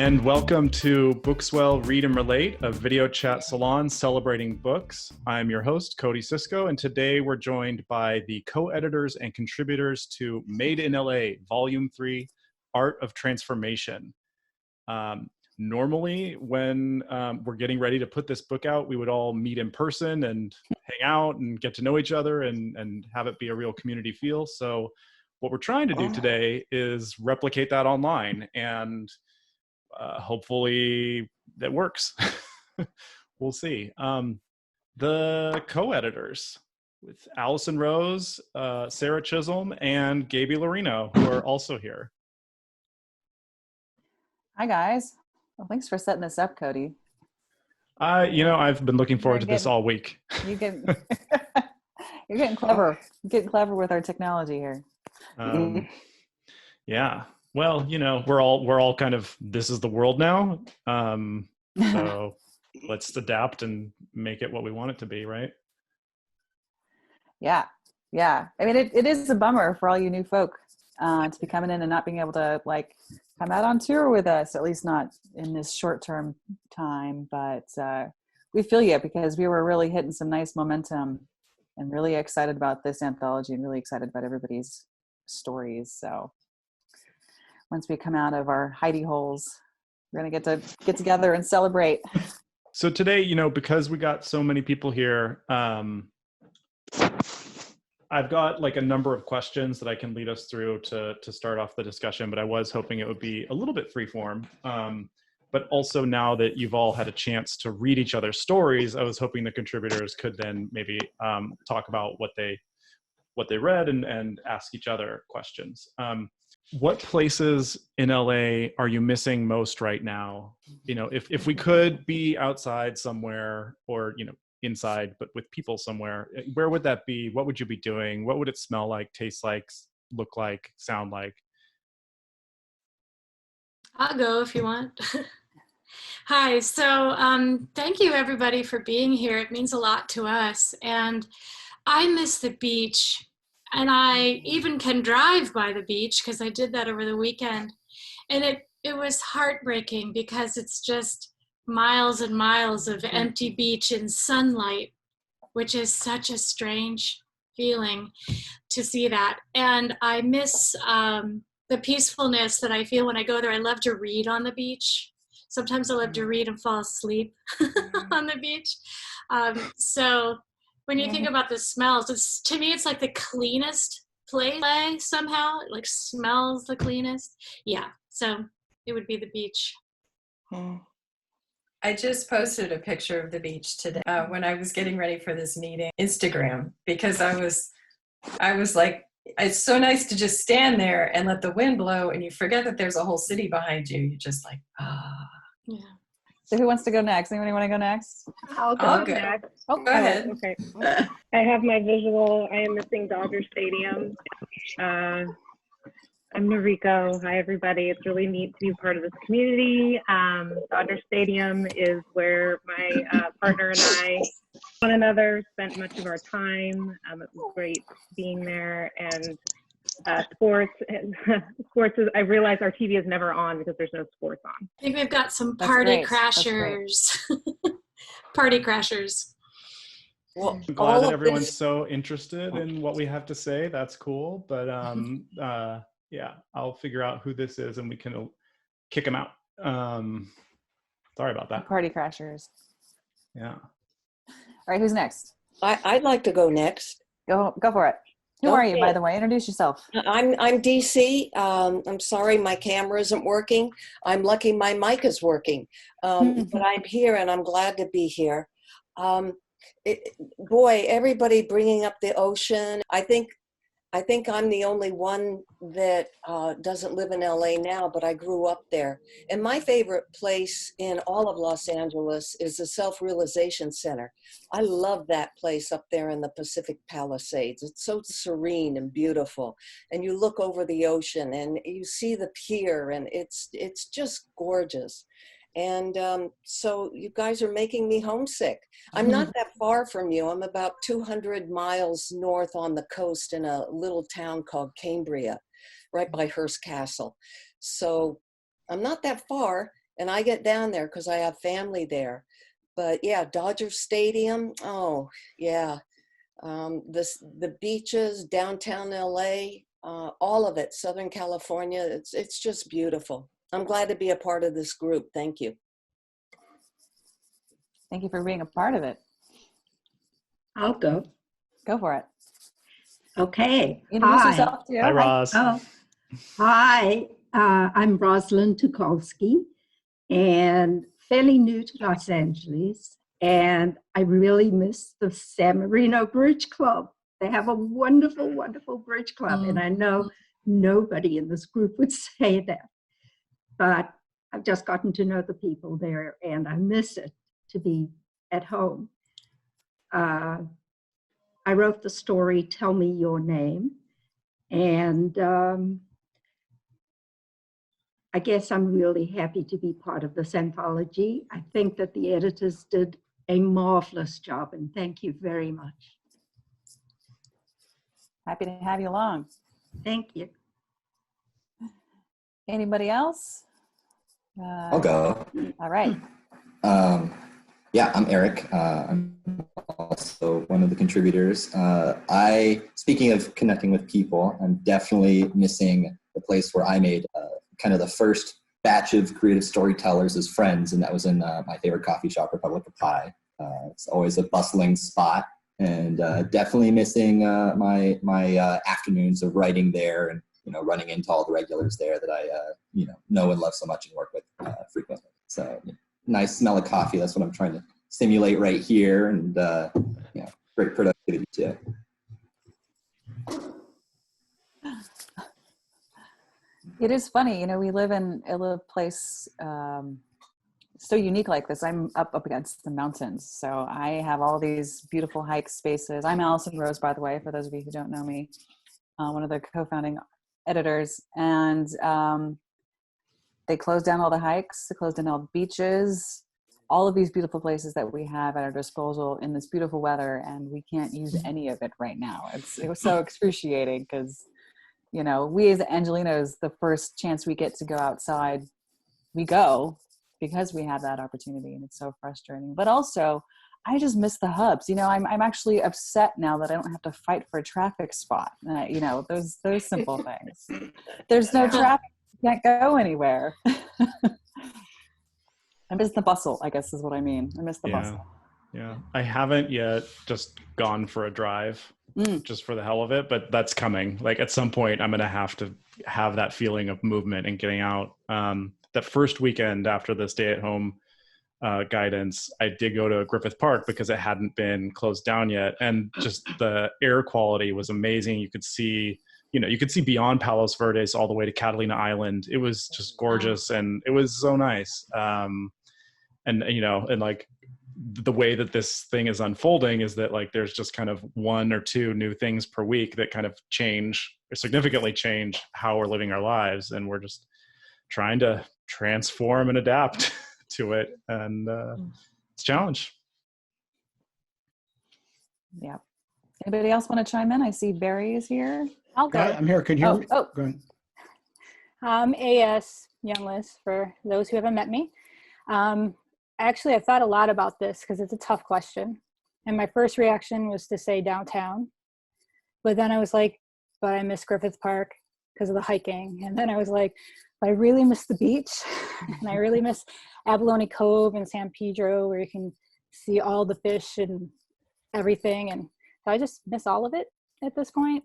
and welcome to BookSwell Read and Relate, a video chat salon celebrating books. I'm your host, Cody Cisco, and today we're joined by the co-editors and contributors to Made in LA, Volume 3, Art of Transformation. Normally, when we're getting ready to put this book out, we would all meet in person and hang out and get to know each other and have it be a real community feel. So what we're trying to do today is replicate that online, and hopefully that works. We'll see. The co-editors with Allison Rose, Sarah Chisholm, and Gaby Lorino, who are also here. Hi, guys. Well, thanks for setting this up, Cody. I've been looking forward to this all week. You're getting clever. You're getting clever with our technology here. Yeah. Well, we're all kind of, this is the world now. So let's adapt and make it what we want it to be, right? Yeah. I mean, it is a bummer for all you new folk to be coming in and not being able to come out on tour with us, at least not in this short-term time. But we feel you, because we were really hitting some nice momentum and really excited about this anthology and really excited about everybody's stories. So once we come out of our hidey holes, we're going to get together and celebrate. So today, because we got so many people here, I've got a number of questions that I can lead us through to start off the discussion, but I was hoping it would be a little bit freeform. But also, now that you've all had a chance to read each other's stories, I was hoping the contributors could then maybe talk about what they read and ask each other questions. What places in LA are you missing most right now? If we could be outside somewhere, or inside but with people somewhere, where would that be? What would you be doing? What would it smell like, taste like, look like, sound like? I'll go if you want. Hi, so thank you everybody for being here. It means a lot to us, and I miss the beach, and I even can drive by the beach because I did that over the weekend, and it was heartbreaking because it's just miles and miles of empty beach in sunlight, which is such a strange feeling to see that. And I miss the peacefulness that I feel when I go there. I love to read on the beach. Sometimes I love to read and fall asleep on the beach. So when you think about the smells, to me, it's like the cleanest place somehow. It smells the cleanest. Yeah, so it would be the beach. I just posted a picture of the beach today when I was getting ready for this meeting, Instagram, because I was like, it's so nice to just stand there and let the wind blow, and you forget that there's a whole city behind you. You're just like, ah. Yeah. So who wants to go next? Anybody want to go next? I'll go next. Oh, go ahead. Okay. I have my visual. I am missing Dodger Stadium. I'm Noriko. Hi, everybody. It's really neat to be part of this community. Dodger Stadium is where my partner and I, one another, spent much of our time. It was great being there. And sports is, I realize our TV is never on because there's no sports on. I think we've got some party crashers. Party crashers. Well, I'm glad that everyone's so interested in what we have to say. That's cool. But yeah, I'll figure out who this is and we can kick them out. Sorry about that. Party crashers. Yeah. All right, who's next? I'd like to go next. Go for it. Who are you, by the way? Introduce yourself. I'm DC. I'm sorry my camera isn't working. I'm lucky my mic is working. But I'm here and I'm glad to be here. Boy, everybody bringing up the ocean. I think I'm the only one that doesn't live in LA now, but I grew up there. And my favorite place in all of Los Angeles is the Self-Realization Center. I love that place up there in the Pacific Palisades. It's so serene and beautiful. And you look over the ocean and you see the pier, and it's just gorgeous. And so you guys are making me homesick. I'm not that far from you. I'm about 200 miles north on the coast in a little town called Cambria, right by Hearst Castle. So I'm not that far. and I get down there because I have family there. But yeah, Dodger Stadium, oh yeah. The beaches, downtown LA, all of it, Southern California, it's just beautiful. I'm glad to be a part of this group. Thank you. Thank you for being a part of it. I'll go. Go for it. Okay. Introduce Hi. yourself too. Hi, Roz. Oh, hi. I'm Roselyn Teukolsky and fairly new to Los Angeles. And I really miss the San Marino Bridge Club. They have a wonderful, wonderful bridge club. And I know nobody in this group would say that. But I've just gotten to know the people there, and I miss it to be at home. I wrote the story, Tell Me Your Name. And I guess I'm really happy to be part of this anthology. I think that the editors did a marvelous job, and thank you very much. Happy to have you along. Thank you. Anybody else? I'll go. All right. Yeah, I'm Erik. I'm also one of the contributors. Speaking of connecting with people, I'm definitely missing the place where I made kind of the first batch of creative storytellers as friends, and that was in my favorite coffee shop, Republic of Pie. It's always a bustling spot, and definitely missing my afternoons of writing there, and running into all the regulars there that I know and love so much and work with frequently. So nice smell of coffee. That's what I'm trying to simulate right here, and great productivity too. It is funny, we live in a place so unique like this. I'm up against the mountains, so I have all these beautiful hike spaces. I'm Allison Rose, by the way, for those of you who don't know me, one of the co-founding editors, and they closed down all the hikes, they closed down all the beaches, all of these beautiful places that we have at our disposal in this beautiful weather, and we can't use any of it right now. It was so excruciating because we as Angelinos, the first chance we get to go outside, we go because we have that opportunity, and it's so frustrating. But also, I just miss the hubs. I'm actually upset now that I don't have to fight for a traffic spot. Those simple things. There's no traffic, you can't go anywhere. I miss the bustle, I guess is what I mean. I miss the bustle. Yeah, I haven't yet just gone for a drive. Just for the hell of it, but that's coming. Like at some point I'm going to have that feeling of movement and getting out. That first weekend after the stay at home guidance, I did go to Griffith Park because it hadn't been closed down yet. And just the air quality was amazing. You could see beyond Palos Verdes all the way to Catalina Island. It was just gorgeous. And it was so nice. And like, the way that this thing is unfolding is that like there's just kind of one or two new things per week that kind of significantly change how we're living our lives, and we're just trying to transform and adapt to it, and it's a challenge. Yeah. Anybody else want to chime in? I see Barry is here. I'll go. I'm here. Can you hear me? Oh. Go ahead. I'm AS Youngless for those who haven't met me. Actually, I thought a lot about this because it's a tough question. And my first reaction was to say downtown. But then I was like, but I miss Griffith Park because of the hiking. And then I was like, but I really miss the beach. And I really miss Abalone Cove and San Pedro, where you can see all the fish and everything. And so I just miss all of it at this point.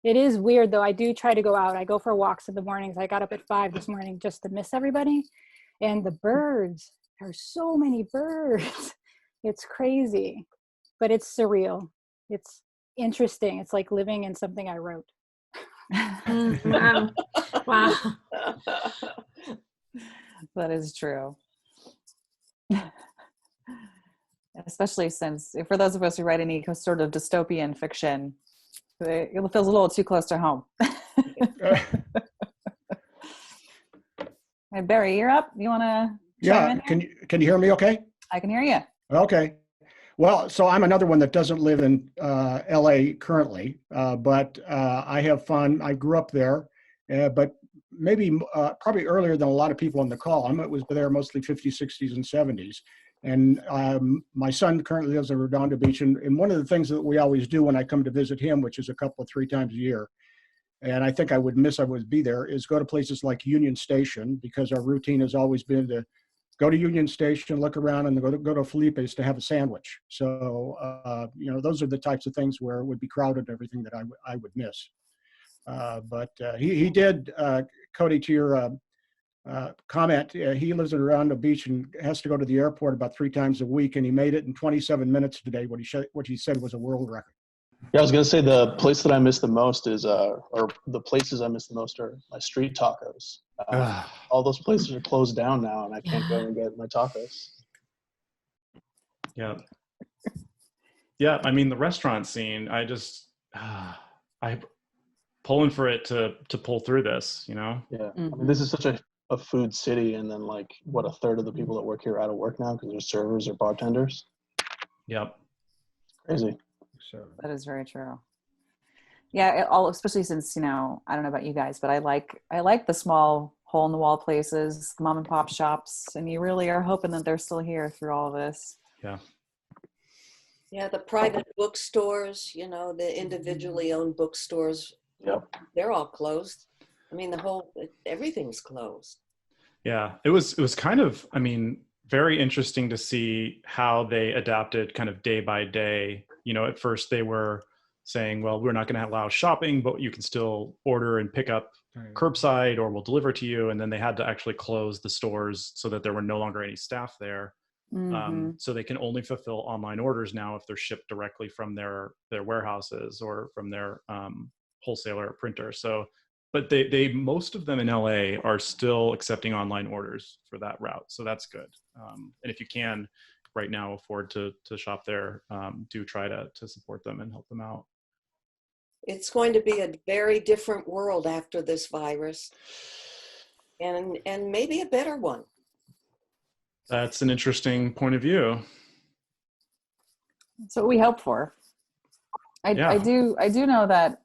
It is weird, though. I do try to go out. I go for walks in the mornings. I got up at 5 this morning just to miss everybody. And the birds, there are so many birds. It's crazy, but it's surreal. It's interesting. It's like living in something I wrote. Wow. Wow. That is true. Especially since, for those of us who write any sort of dystopian fiction, it feels a little too close to home. Hey, Barry, you're up. You want to? Yeah. Can you hear me? Okay. I can hear you. Okay. Well, so I'm another one that doesn't live in LA currently, but I have fun. I grew up there, but maybe probably earlier than a lot of people on the call. I was there mostly 50s, 60s, and 70s. And my son currently lives in Redondo Beach. And one of the things that we always do when I come to visit him, which is three times a year, and I think I would be there, is go to places like Union Station, because our routine has always been to go to Union Station, look around, and go to Felipe's to have a sandwich. So, those are the types of things where it would be crowded and everything that I would miss. But he did, Cody, to your comment, he lives around the beach and has to go to the airport about 3 times a week, and he made it in 27 minutes today, what he said was a world record. Yeah, I was gonna say the place that I miss the most is, or the places I miss the most are my street tacos. All those places are closed down now, and I can't go and get my tacos. Yeah. Yeah, I mean, the restaurant scene, I'm pulling for it to pull through this, Yeah, I mean, this is such a food city, and then like what, a third of the people that work here are out of work now because they're servers or bartenders. Yep. Crazy. That is very true. Yeah, especially since, I don't know about you guys, but I like the small hole in the wall places, the mom and pop shops, and you really are hoping that they're still here through all of this. Yeah. Yeah, the private bookstores, the individually owned bookstores, they're all closed. I mean, everything's closed. Yeah, it was kind of, very interesting to see how they adapted kind of day by day. At first they were saying, well, we're not going to allow shopping, but you can still order and pick up curbside, or we'll deliver to you. And then they had to actually close the stores so that there were no longer any staff there. So they can only fulfill online orders now if they're shipped directly from their warehouses or from their wholesaler or printer. So, but they most of them in LA are still accepting online orders for that route. So that's good. And if you can right now afford to shop there, do try to support them and help them out. It's going to be a very different world after this virus, and maybe a better one. That's an interesting point of view. That's what we hope for. I do know that,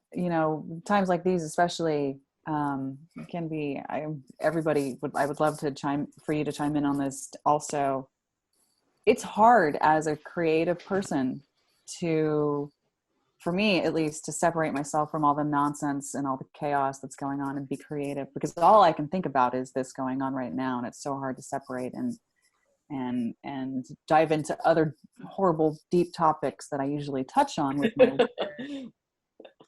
times like these especially can be, I would love for you to chime in on this also. It's hard as a creative person for me at least, to separate myself from all the nonsense and all the chaos that's going on and be creative, because all I can think about is this going on right now, and it's so hard to separate and dive into other horrible deep topics that I usually touch on with my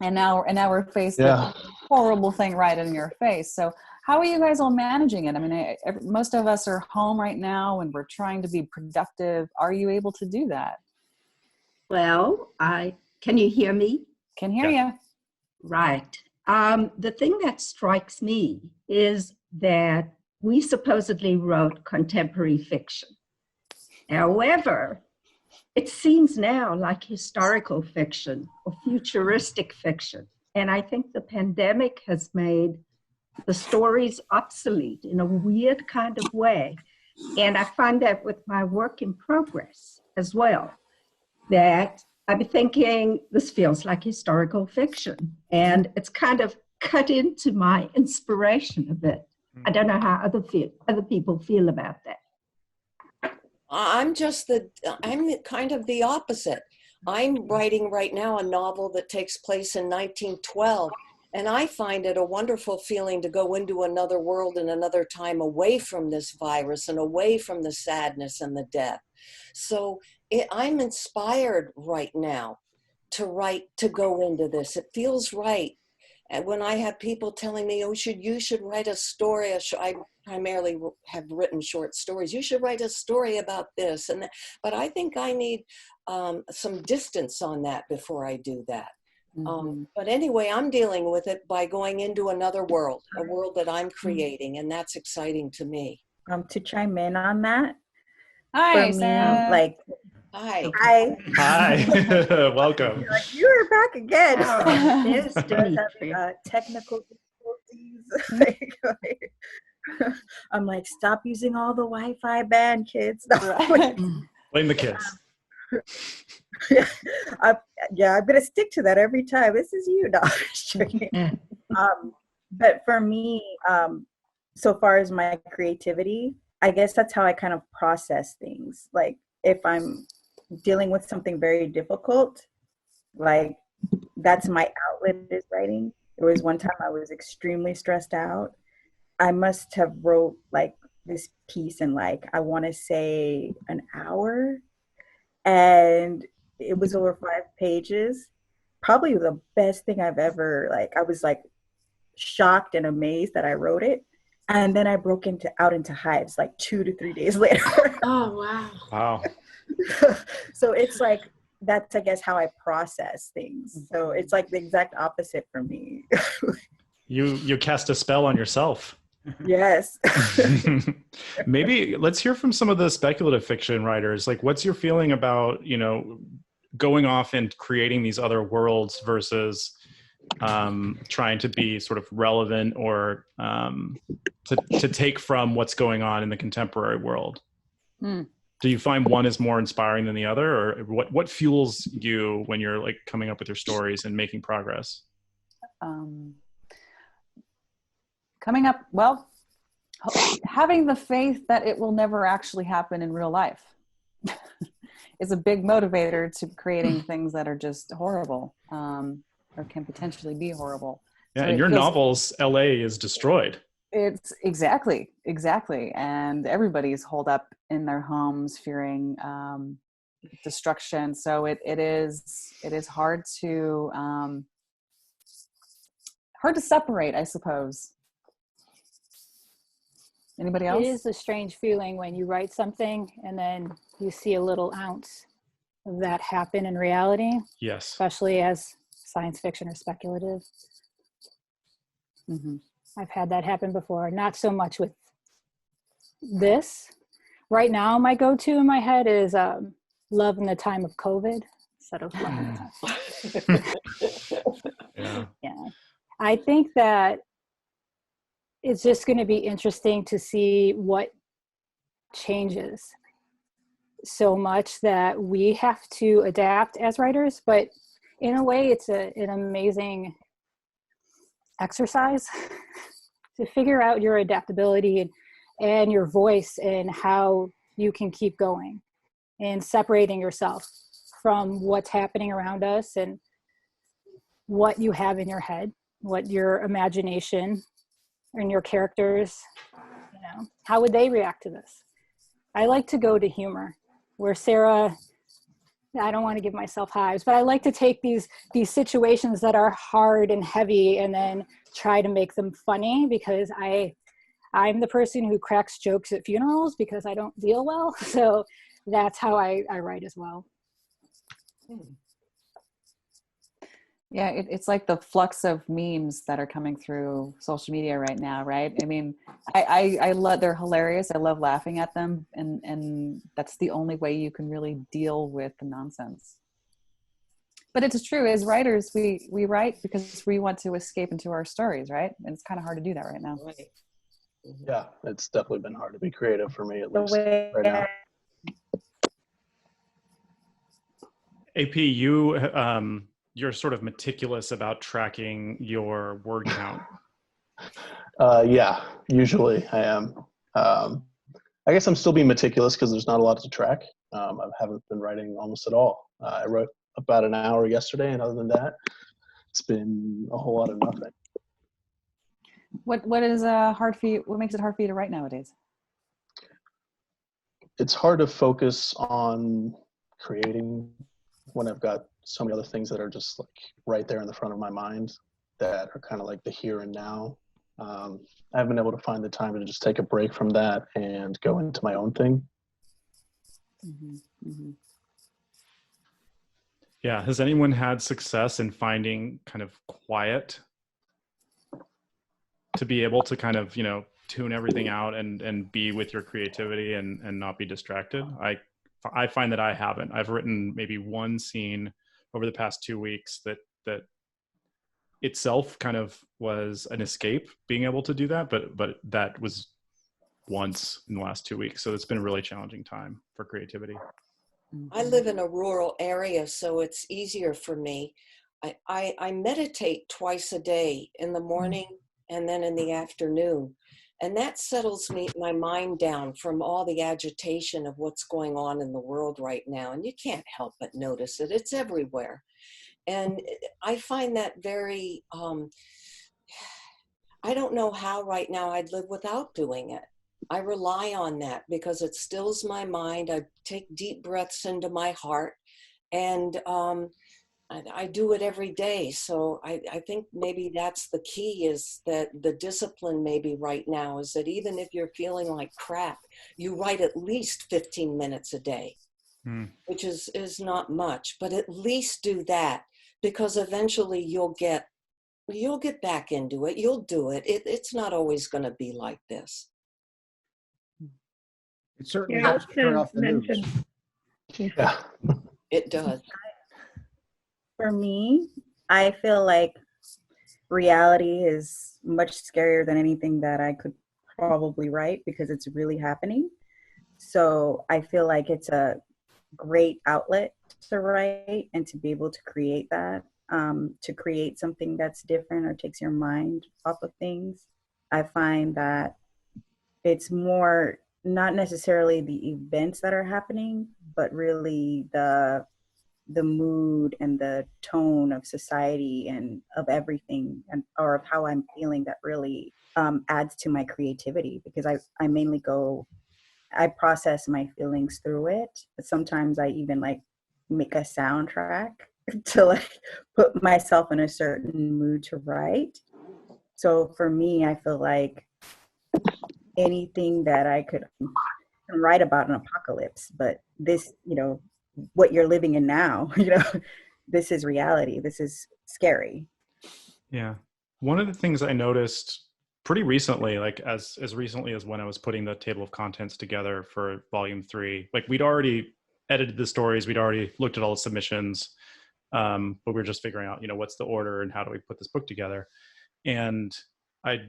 and now we're faced with a horrible thing right in your face. So how are you guys all managing it? Most of us are home right now and we're trying to be productive. Are you able to do that? Well, can you hear me? Can hear you. Right. The thing that strikes me is that we supposedly wrote contemporary fiction. However, it seems now like historical fiction or futuristic fiction. And I think the pandemic has made the stories obsolete in a weird kind of way. And I find that with my work in progress as well, that I'm thinking this feels like historical fiction. And it's kind of cut into my inspiration a bit. I don't know how other people feel about that. I'm kind of the opposite. I'm writing right now a novel that takes place in 1912, and I find it a wonderful feeling to go into another world and another time away from this virus and away from the sadness and the death. So I'm inspired right now to go into this. It feels right. And when I have people telling me, oh, you should write a story, I primarily have written short stories. You should write a story about this. But I think I need some distance on that before I do that. But anyway, I'm dealing with it by going into another world, a world that I'm creating, and that's exciting to me. To chime in on that. Hi, Sam. Hi. Welcome. You're back again. Technical difficulties. I'm like, stop using all the Wi-Fi band, kids. Blame the kids. I'm going to stick to that every time. This is you, no. But for me, so far as my creativity, I guess that's how I kind of process things. Like if I'm dealing with something very difficult, like that's my outlet is writing. There was one time I was extremely stressed out. I must have wrote like this piece in like, I want to say an hour, and it was over 5 pages. Probably the best thing I've ever, like, I was like shocked and amazed that I wrote it. And then I broke out into hives like 2 to 3 days later. Oh, wow. Wow. So it's like, that's, I guess, how I process things. So it's like the exact opposite for me. You cast a spell on yourself. Yes. Maybe let's hear from some of the speculative fiction writers. Like, what's your feeling about, going off and creating these other worlds versus trying to be sort of relevant or to take from what's going on in the contemporary world? Do you find one is more inspiring than the other, or what fuels you when you're like coming up with your stories and making progress? Coming up, well, having the faith that it will never actually happen in real life is a big motivator to creating things that are just horrible, or can potentially be horrible. Yeah, So in your novels, LA is destroyed. It's exactly. And everybody's holed up in their homes fearing destruction. So it is hard to separate, I suppose. Anybody else? It is a strange feeling when you write something and then you see a little ounce of that happen in reality. Yes. Especially as science fiction or speculative. Mm-hmm. I've had that happen before. Not so much with this. Right now, my go-to in my head is Love in the Time of COVID instead of Love in the Time. Yeah. I think that it's just going to be interesting to see what changes so much that we have to adapt as writers. But in a way, it's an amazing exercise to figure out your adaptability and your voice and how you can keep going and separating yourself from what's happening around us and what you have in your head, what your imagination and your characters, how would they react to this? I like to go to humor, where Sarah, I don't want to give myself hives, but I like to take these situations that are hard and heavy and then try to make them funny, because I'm the person who cracks jokes at funerals because I don't deal well. So that's how I write as well. Yeah, it's like the flux of memes that are coming through social media right now, right? I mean, I love, they're hilarious. I love laughing at them, and that's the only way you can really deal with the nonsense. But it's true, as writers, we write because we want to escape into our stories, right? And it's kind of hard to do that right now. Yeah, it's definitely been hard to be creative for me, at least right now. AP, you're sort of meticulous about tracking your word count. Yeah, usually I am. I guess I'm still being meticulous because there's not a lot to track. I haven't been writing almost at all. I wrote about an hour yesterday, and other than that, it's been a whole lot of nothing. What is hard for you? What makes it hard for you to write nowadays? It's hard to focus on creating when I've got so many other things that are just like right there in the front of my mind that are kind of like the here and now. I haven't been able to find the time to just take a break from that and go into my own thing. Mm-hmm. Mm-hmm. Yeah. Has anyone had success in finding kind of quiet to be able to kind of, tune everything out and be with your creativity and not be distracted? I find that I haven't. I've written maybe one scene over the past 2 weeks that itself kind of was an escape, being able to do that, but that was once in the last 2 weeks. So it's been a really challenging time for creativity. I live in a rural area, so it's easier for me. I meditate twice a day, in the morning and then in the afternoon. And that settles my mind down from all the agitation of what's going on in the world right now. And you can't help but notice it. It's everywhere. And I find that very, I don't know how right now I'd live without doing it. I rely on that because it stills my mind. I take deep breaths into my heart, and I do it every day. So I think maybe that's the key, is that the discipline maybe right now is that even if you're feeling like crap, you write at least 15 minutes a day, which is not much, but at least do that, because eventually you'll get back into it. You'll do it. It's not always going to be like this. It certainly helps to turn off the news. Yeah. It does. For me, I feel like reality is much scarier than anything that I could probably write, because it's really happening. So I feel like it's a great outlet to write and to be able to create that, to create something that's different or takes your mind off of things. I find that it's more not necessarily the events that are happening, but really the mood and the tone of society and of everything, and or of how I'm feeling, that really adds to my creativity, because I mainly I process my feelings through it. But sometimes I even like make a soundtrack to like put myself in a certain mood to write. So for me, I feel like anything that I could write about an apocalypse, but this, what you're living in now, this is reality. This is scary. Yeah. One of the things I noticed pretty recently, like as recently as when I was putting the table of contents together for volume 3, like we'd already edited the stories, we'd already looked at all the submissions, but we were just figuring out, what's the order and how do we put this book together. And I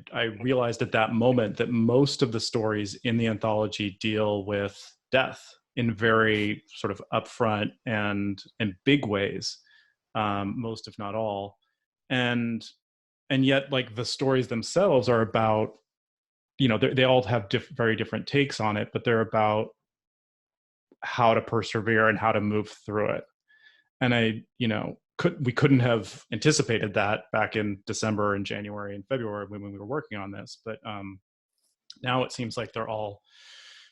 realized at that moment that most of the stories in the anthology deal with death in very sort of upfront and big ways, most if not all. And yet, like, the stories themselves are about, they all have very different takes on it, but they're about how to persevere and how to move through it. And we couldn't have anticipated that back in December and January and February when we were working on this. But now it seems like they're all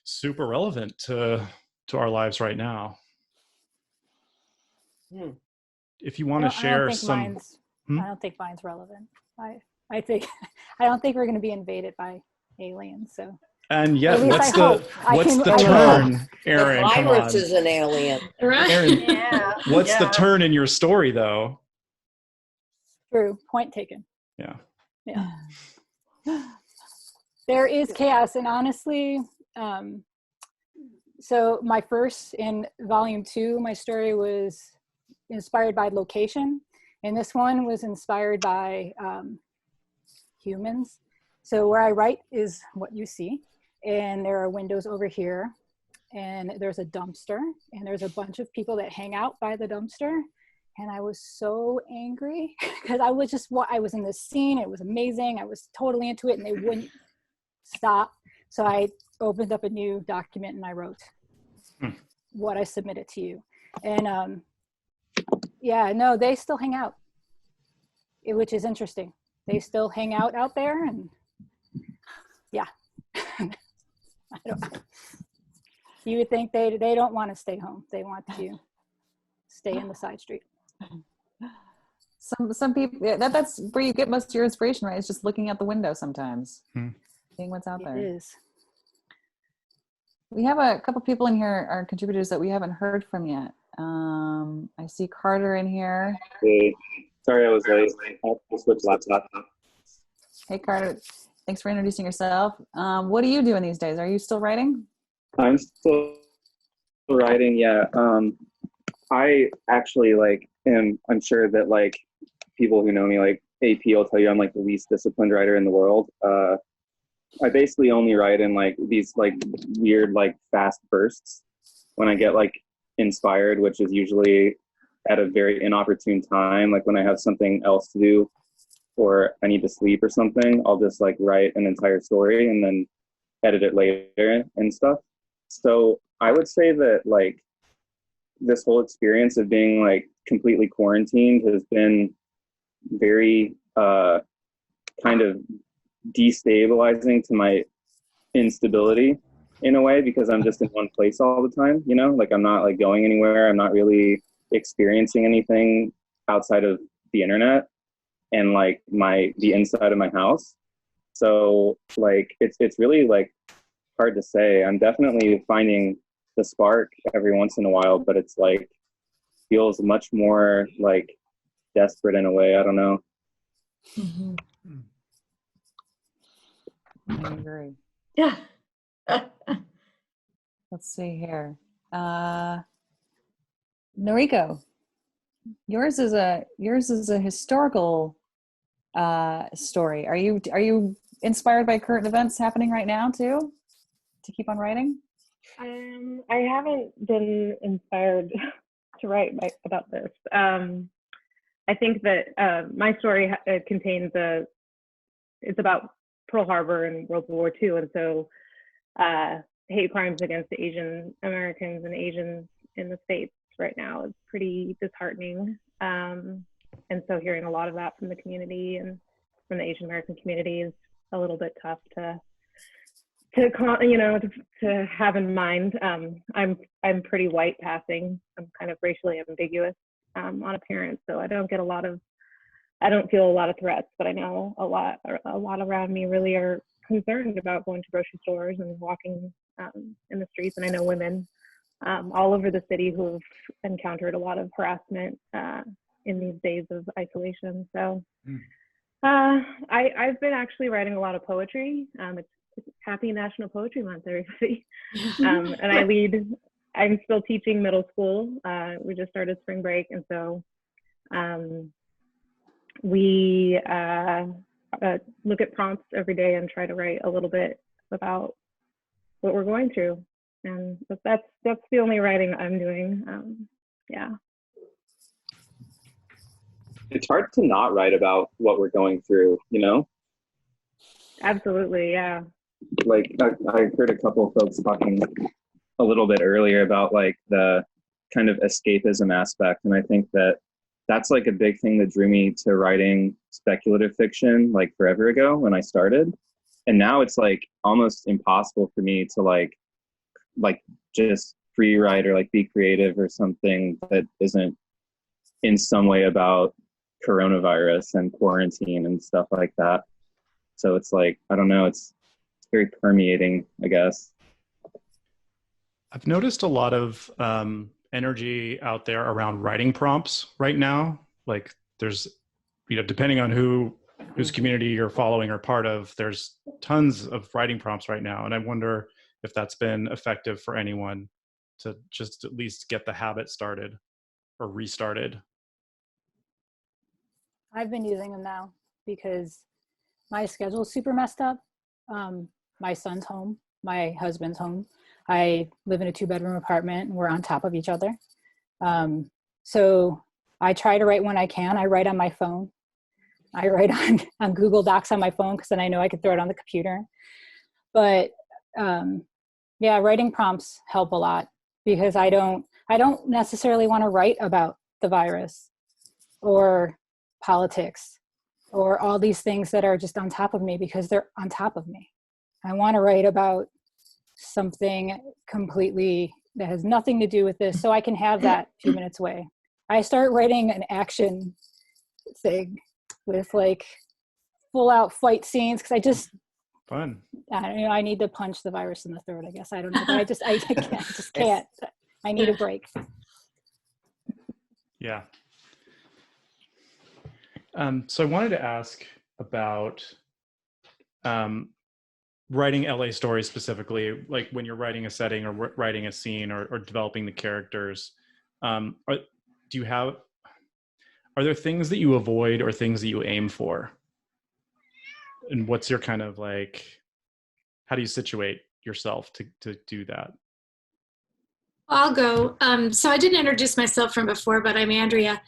super relevant to our lives right now. If you want to share some... I don't think mine's relevant. I don't think we're going to be invaded by aliens. So. And yet, what's the turn, Aaron? The virus is an alien. Right. Aaron, what's the turn in your story, though? True. Point taken. Yeah. Yeah. There is chaos, and honestly, so my first, in volume 2, my story was inspired by location, and this one was inspired by humans. So where I write is what you see, and there are windows over here, and there's a dumpster, and there's a bunch of people that hang out by the dumpster. And I was so angry because I was in this scene. It was amazing. I was totally into it, and they wouldn't stop. So I opened up a new document and I wrote what I submitted to you. And they still hang out, which is interesting. They still hang out there, and yeah. You would think they don't want to stay home. They want to stay in the side street. Some people, that's where you get most of your inspiration, right? It's just looking out the window sometimes, seeing what's out there. It is. We have a couple people in here, our contributors, that we haven't heard from yet. I see Karter in here. Hey, sorry I was late. I'll switch laptop. Hey Karter, thanks for introducing yourself. What are you doing these days? Are you still writing? I'm still writing, yeah. I actually I'm sure that people who know me, AP will tell you I'm the least disciplined writer in the world. I basically only write in these weird fast bursts when I get inspired, which is usually at a very inopportune time, when I have something else to do or I need to sleep or something, I'll just like write an entire story and then edit it later and stuff. So I would say that like this whole experience of being like completely quarantined has been very kind of destabilizing to my instability in a way, because I'm just in one place all the time, you know, like I'm not like going anywhere. I'm not really experiencing anything outside of the internet and like the inside of my house. So like it's really like hard to say. I'm definitely finding the spark every once in a while, but it's like feels much more like desperate in a way. I don't know. Mm-hmm. I agree. Yeah. Let's see here. Noriko, yours is a historical story. Are you inspired by current events happening right now too, to keep on writing? I haven't been inspired to write about this. I think that my story contains it's about Pearl Harbor and World War II, and so hate crimes against Asian Americans and Asians in the States right now is pretty disheartening. And so hearing a lot of that from the community and from the Asian American community is a little bit tough to have in mind. I'm pretty white passing. I'm kind of racially ambiguous on appearance, so I don't feel a lot of threats, but I know a lot around me really are concerned about going to grocery stores and walking in the streets. And I know women all over the city who have encountered a lot of harassment in these days of isolation. So I've been actually writing a lot of poetry. It's Happy National Poetry Month, everybody. And I'm still teaching middle school. We just started spring break, and so we look at prompts every day and try to write a little bit about what we're going through. And that's the only writing I'm doing. Yeah. It's hard to not write about what we're going through, you know? Absolutely, yeah. Like I heard a couple of folks talking a little bit earlier about like the kind of escapism aspect. And I think that that's like a big thing that drew me to writing speculative fiction like forever ago when I started. And now it's like almost impossible for me to like just free write or like be creative or something that isn't in some way about coronavirus and quarantine and stuff like that. So it's like, I don't know, it's very permeating, I guess. I've noticed a lot of energy out there around writing prompts right now. Like there's, depending on whose community you're following or part of, there's tons of writing prompts right now. And I wonder if that's been effective for anyone to just at least get the habit started or restarted. I've been using them now because my schedule's super messed up. My son's home, my husband's home. I live in a 2-bedroom apartment and we're on top of each other. So I try to write when I can. I write on my phone. I write on Google Docs on my phone because then I know I can throw it on the computer. But yeah, writing prompts help a lot because I don't necessarily want to write about the virus or politics or all these things that are just on top of me because they're on top of me. I want to write about something completely that has nothing to do with this so I can have that few minutes away. I start writing an action thing with like full out fight scenes because I just fun. I need to punch the virus in the throat, I guess. I don't know, but I just can't. I need a break. Yeah. So I wanted to ask about writing LA stories specifically, like when you're writing a setting or writing a scene or developing the characters. Are there things that you avoid or things that you aim for? And what's your kind of like, how do you situate yourself to do that? I'll go. So I didn't introduce myself from before, but I'm Andrea.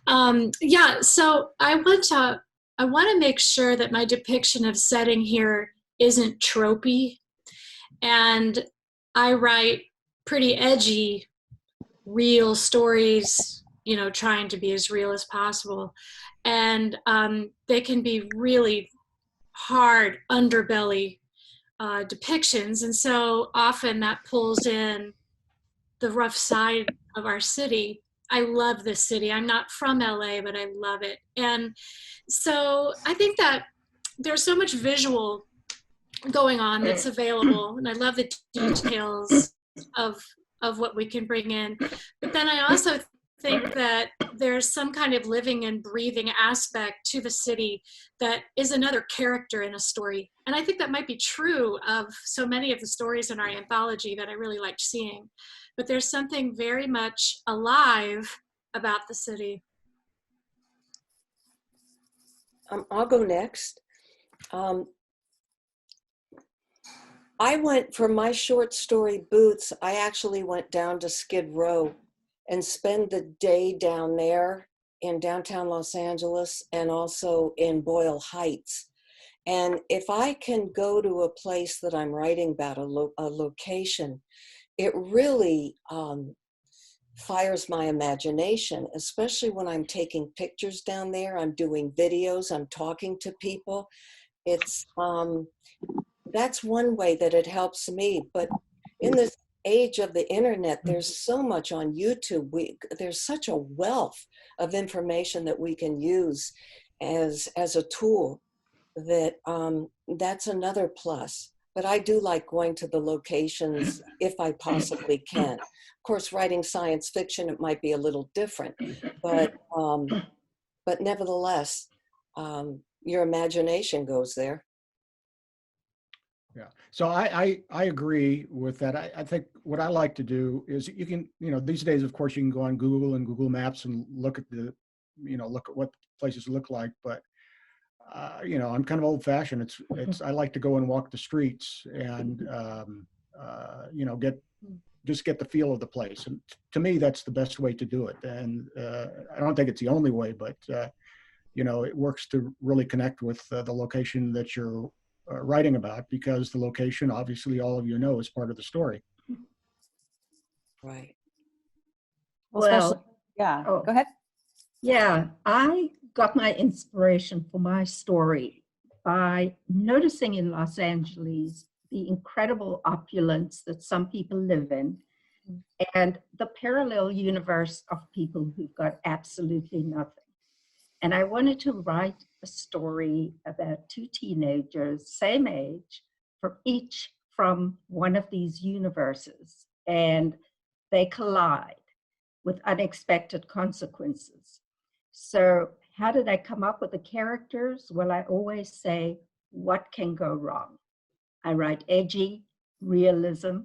Yeah, so I went to I want to make sure that my depiction of setting here isn't tropey. And I write pretty edgy, real stories, you know, trying to be as real as possible. And they can be really hard underbelly depictions. And so often that pulls in the rough side of our city. I love this city. I'm not from LA, but I love it. And so I think that there's so much visual going on that's available, and I love the details of what we can bring in. But then I also think that there's some kind of living and breathing aspect to the city that is another character in a story. And I think that might be true of so many of the stories in our anthology that I really liked seeing. But there's something very much alive about the city. I'll go next. I went, for my short story Boots, I actually went down to Skid Row and spend the day down there in downtown Los Angeles and also in Boyle Heights. And if I can go to a place that I'm writing about, a location, it really fires my imagination, especially when I'm taking pictures down there, I'm doing videos, I'm talking to people. It's, that's one way that it helps me. But in this age of the internet, there's so much on YouTube. There's such a wealth of information that we can use as a tool that that's another plus. But I do like going to the locations if I possibly can. Of course, writing science fiction, it might be a little different, but nevertheless, your imagination goes there. Yeah, so I agree with that. I think what I like to do is you can, you know, these days, of course, you can go on Google and Google Maps and look at the, you know, look at what places look like. But, you know, I'm kind of old fashioned. I like to go and walk the streets and, you know, just get the feel of the place. And to me, that's the best way to do it. And I don't think it's the only way, but, you know, it works to really connect with the location that you're writing about, because the location, obviously, all of you know, is part of the story. Right. Well, yeah, go ahead. Yeah, I got my inspiration for my story by noticing in Los Angeles the incredible opulence that some people live in and the parallel universe of people who've got absolutely nothing. And I wanted to write a story about two teenagers, same age, each from one of these universes, and they collide with unexpected consequences. So how did I come up with the characters? Well, I always say, what can go wrong? I write edgy, realism,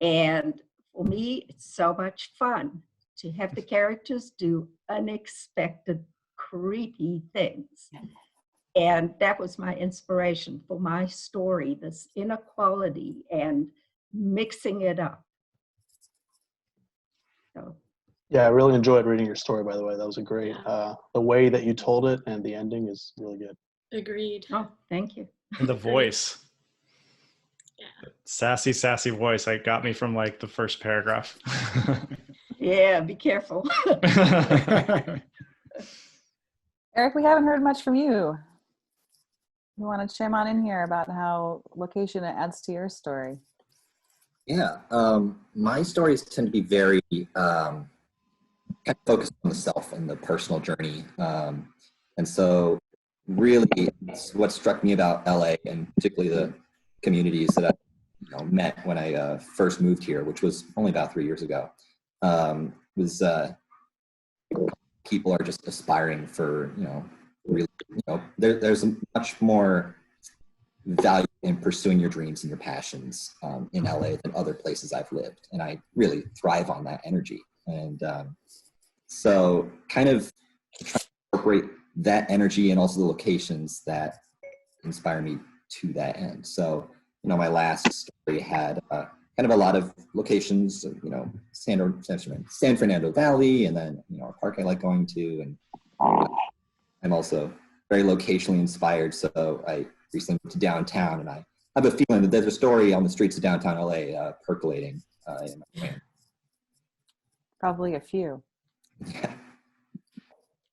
and for me, it's so much fun to have the characters do unexpected, creepy things. And that was my inspiration for my story, this inequality and mixing it up. So. Yeah, I really enjoyed reading your story, by the way. That was a great, the way that you told it and the ending is really good. Agreed. Oh, thank you. And the voice. Yeah. Sassy voice. Like, got me from like the first paragraph. Yeah, be careful. Erik, we haven't heard much from you. You want to chime on in here about how location adds to your story? Yeah, my stories tend to be very kind of focused on the self and the personal journey. And so really what struck me about LA, and particularly the communities that I met when I first moved here, which was only about 3 years ago, was people are just aspiring for, really, there's a much more value in pursuing your dreams and your passions in LA than other places I've lived. And I really thrive on that energy. And so kind of try to incorporate that energy and also the locations that inspire me to that end. So, my last story had kind of a lot of locations, San Fernando Valley, and then, a park I like going to. And I'm also very locationally inspired. So I recently went to downtown, and I have a feeling that there's a story on the streets of downtown LA percolating in my brain. Probably a few. Yeah.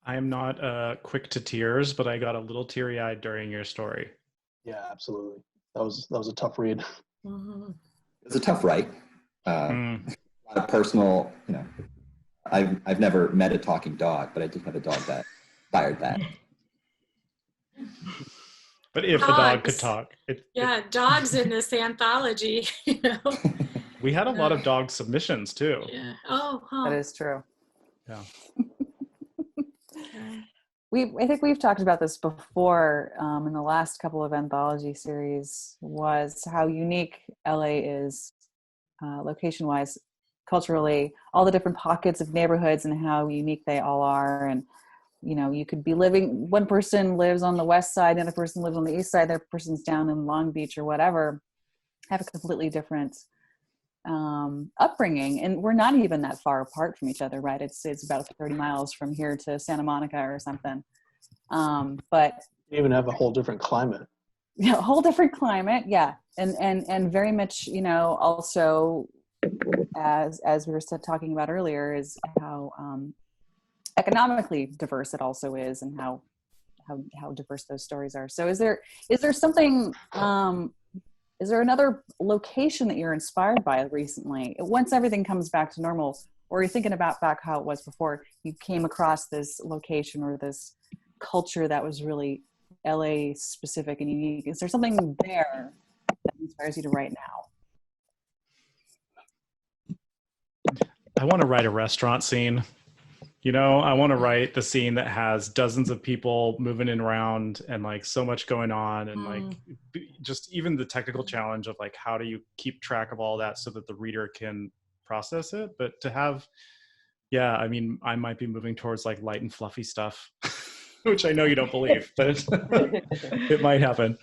I am not quick to tears, but I got a little teary-eyed during your story. Yeah, absolutely. That was a tough read. Mhm. It was a tough write. A lot of personal, I've never met a talking dog, but I did have a dog that fired that. But if the dog could talk. Dogs in this anthology, you know. We had a lot of dog submissions too. Yeah. Oh, huh. That is true. Yeah. I think we've talked about this before in the last couple of anthology series, was how unique LA is location-wise, culturally, all the different pockets of neighborhoods and how unique they all are. And, you know, you could be living, one person lives on the west side, the other person lives on the east side, the other person's down in Long Beach or whatever, have a completely different upbringing. And we're not even that far apart from each other, right? It's about 30 miles from here to Santa Monica or something. But You even have a whole different climate. Yeah, a whole different climate. Yeah. And very much, you know, also as we were talking about earlier, is how economically diverse it also is, and how diverse those stories are. So is there something, is there another location that you're inspired by recently? Once everything comes back to normal, or you're thinking about back how it was before, you came across this location or this culture that was really LA specific and unique. Is there something there that inspires you to write now? I want to write a restaurant scene. You know, I want to write the scene that has dozens of people moving in around and like so much going on, and like just even the technical challenge of like, how do you keep track of all that so that the reader can process it? But to have, yeah, I mean, I might be moving towards like light and fluffy stuff, which I know you don't believe, but it might happen.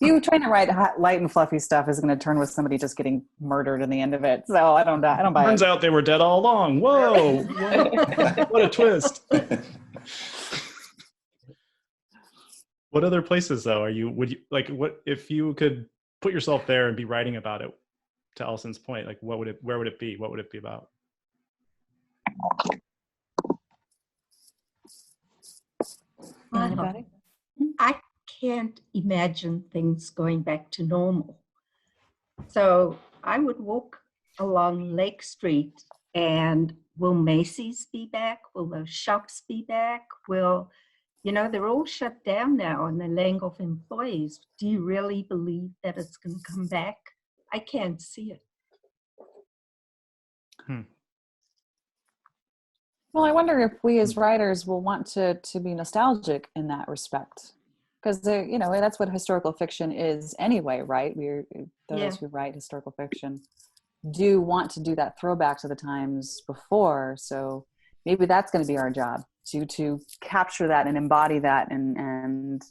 You trying to write light and fluffy stuff is going to turn with somebody just getting murdered in the end of it. So I don't buy it. Turns out they were dead all along. Whoa! What a twist! What other places though would you like? What if you could put yourself there and be writing about it? To Allison's point, like where would it be? What would it be about? Anybody? I can't imagine things going back to normal. So I would walk along Lake Street, and will Macy's be back? Will those shops be back? They're all shut down now and they're laying off employees. Do you really believe that it's going to come back? I can't see it. Well, I wonder if we as writers will want to be nostalgic in that respect, because that's what historical fiction is anyway, right? Those who write historical fiction do want to do that throwback to the times before. So maybe that's going to be our job, to capture that and embody that and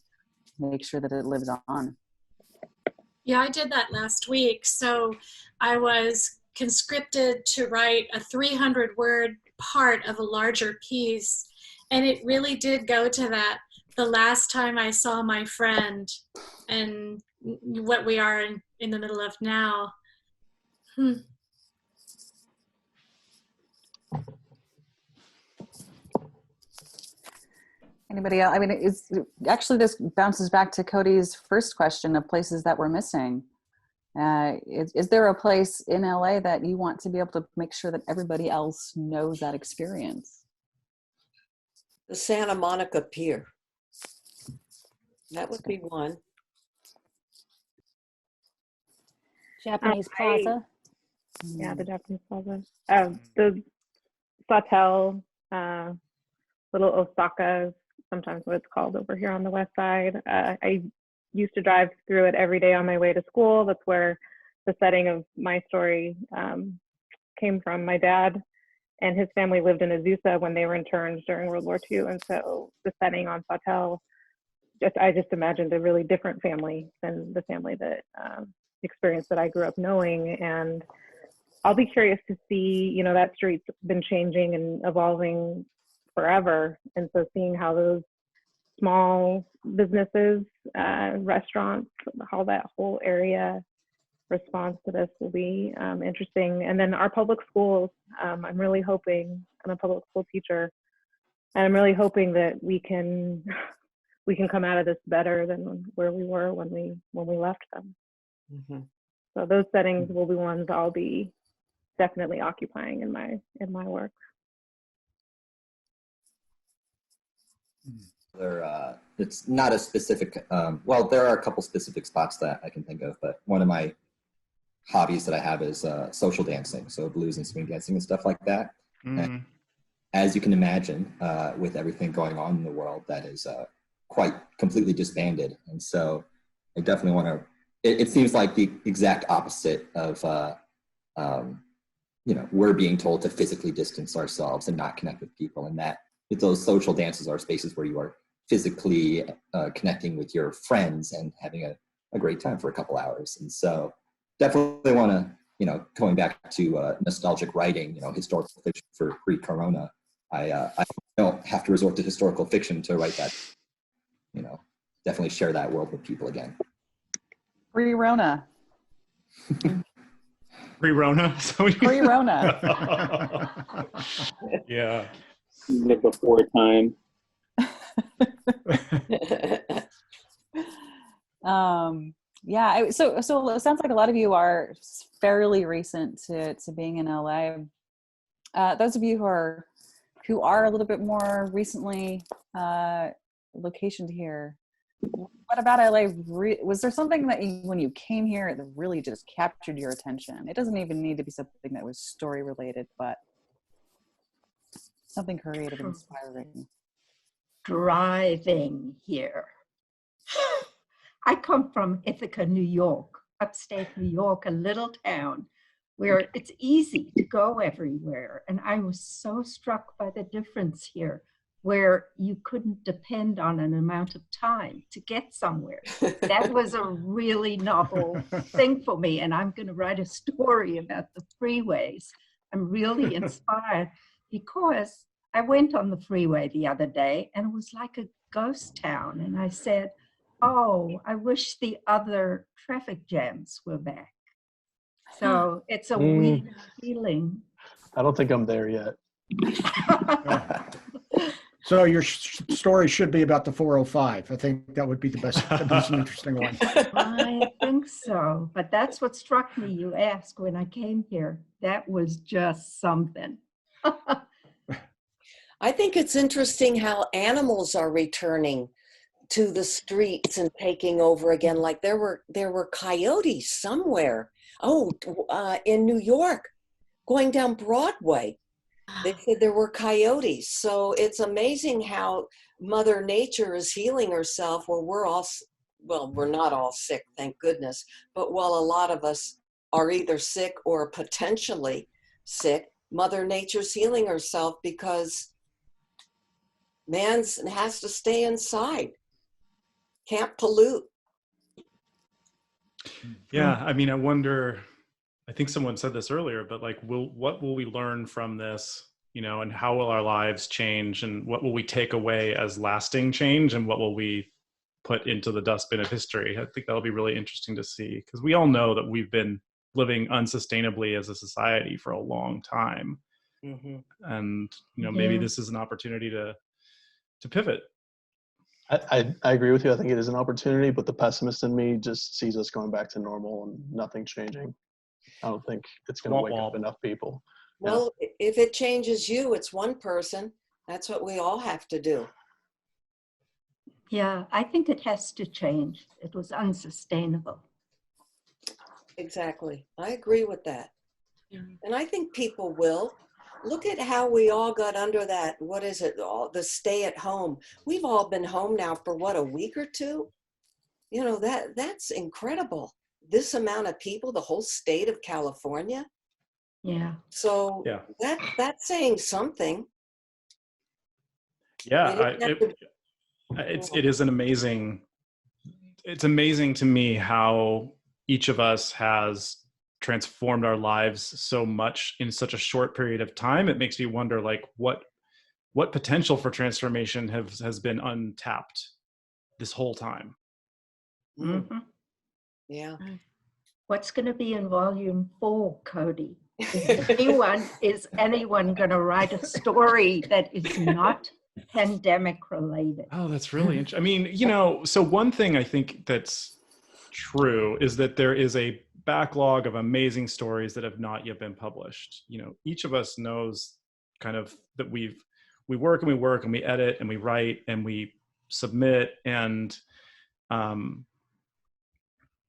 make sure that it lives on. Yeah, I did that last week. So I was conscripted to write a 300-word part of a larger piece. And it really did go to that, the last time I saw my friend, and what we are in the middle of now. Anybody else? I mean, this bounces back to Cody's first question of places that we're missing. Is there a place in LA that you want to be able to make sure that everybody else knows that experience? The Santa Monica Pier. That would be one. Japanese Plaza. Yeah, the Japanese Plaza. The Sawtelle, Little Osaka, sometimes what it's called over here on the west side. I used to drive through it every day on my way to school. That's where the setting of my story came from. My dad and his family lived in Azusa when they were interned during World War II. And so the setting on Sawtelle, I just imagined a really different family than the family that experience that I grew up knowing. And I'll be curious to see, that street's been changing and evolving forever. And so seeing how those small businesses, restaurants, how that whole area response to this will be interesting. And then our public schools, I'm really hoping, I'm a public school teacher, and I'm really hoping that we can come out of this better than where we were when we left them. Mm-hmm. So those settings will be ones I'll be definitely occupying in my work. It's not a specific, well, there are a couple specific spots that I can think of, but one of my hobbies that I have is social dancing, so blues and swing dancing and stuff like that. And as you can imagine, with everything going on in the world, that is quite completely disbanded. And so I definitely want to, it seems like the exact opposite of, we're being told to physically distance ourselves and not connect with people, and that those social dances are spaces where you are physically connecting with your friends and having a great time for a couple hours. And so definitely want to, going back to nostalgic writing, historical fiction for pre-corona, I don't have to resort to historical fiction to write that, definitely share that world with people again. Pre-Rona. Pre-Rona? Pre-Rona. Yeah. The before time. Yeah, so it sounds like a lot of you are fairly recent to being in LA. Those of you who are a little bit more recently locationed here, what about LA? Was there something that when you came here that really just captured your attention? It doesn't even need to be something that was story related, but something creative and inspiring. Driving here. I come from Ithaca, New York, upstate New York, a little town where it's easy to go everywhere. And I was so struck by the difference here, where you couldn't depend on an amount of time to get somewhere. That was a really novel thing for me. And I'm going to write a story about the freeways. I'm really inspired because I went on the freeway the other day and it was like a ghost town. And I said, oh, I wish the other traffic jams were back. So it's a weird feeling. I don't think I'm there yet. So your story should be about the 405. I think that would be the most interesting one. I think so. But that's what struck me. You asked when I came here. That was just something. I think it's interesting how animals are returning to the streets and taking over again. Like there were coyotes somewhere. In New York, going down Broadway. They said there were coyotes. So it's amazing how Mother Nature is healing herself. We're not all sick, thank goodness. But while a lot of us are either sick or potentially sick, Mother Nature's healing herself because man has to stay inside. Can't pollute. Yeah, I mean, I wonder, I think someone said this earlier, but like, what will we learn from this, and how will our lives change, and what will we take away as lasting change, and what will we put into the dustbin of history? I think that'll be really interesting to see, because we all know that we've been living unsustainably as a society for a long time. Mm-hmm. And, maybe this is an opportunity to pivot. I agree with you. I think it is an opportunity, but the pessimist in me just sees us going back to normal and nothing changing. I don't think it's going to wake up enough people. Well, if it changes you, it's one person. That's what we all have to do. Yeah, I think it has to change. It was unsustainable. Exactly. I agree with that. And I think people will. Look at how we all got under that, what is it, the stay at home. We've all been home now for a week or two? That's incredible. This amount of people, the whole state of California. Yeah. So that's saying something. Yeah, it is it's amazing to me how each of us has transformed our lives so much in such a short period of time. It makes me wonder, like, what what potential for transformation has been untapped this whole time. Mm-hmm. Yeah. What's going to be in volume 4, Cody? Is anyone going to write a story that is not pandemic related? Oh, that's really interesting. I mean, so one thing I think that's true is that there is a backlog of amazing stories that have not yet been published. Each of us knows kind of that we work and we edit and we write and we submit, and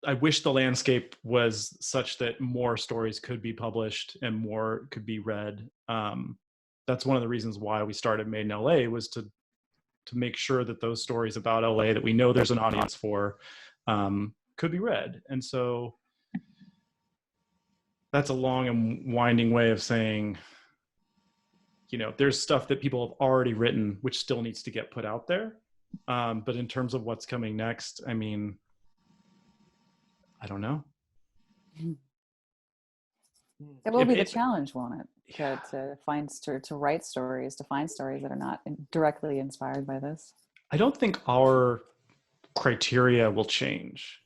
I wish the landscape was such that more stories could be published and more could be read. That's one of the reasons why we started Made in LA, was to make sure that those stories about LA that we know there's an audience for could be read. And so that's a long and winding way of saying, there's stuff that people have already written which still needs to get put out there. But in terms of what's coming next, I mean, I don't know. It will be the challenge, won't it? To write stories, to find stories that are not directly inspired by this. I don't think our criteria will change.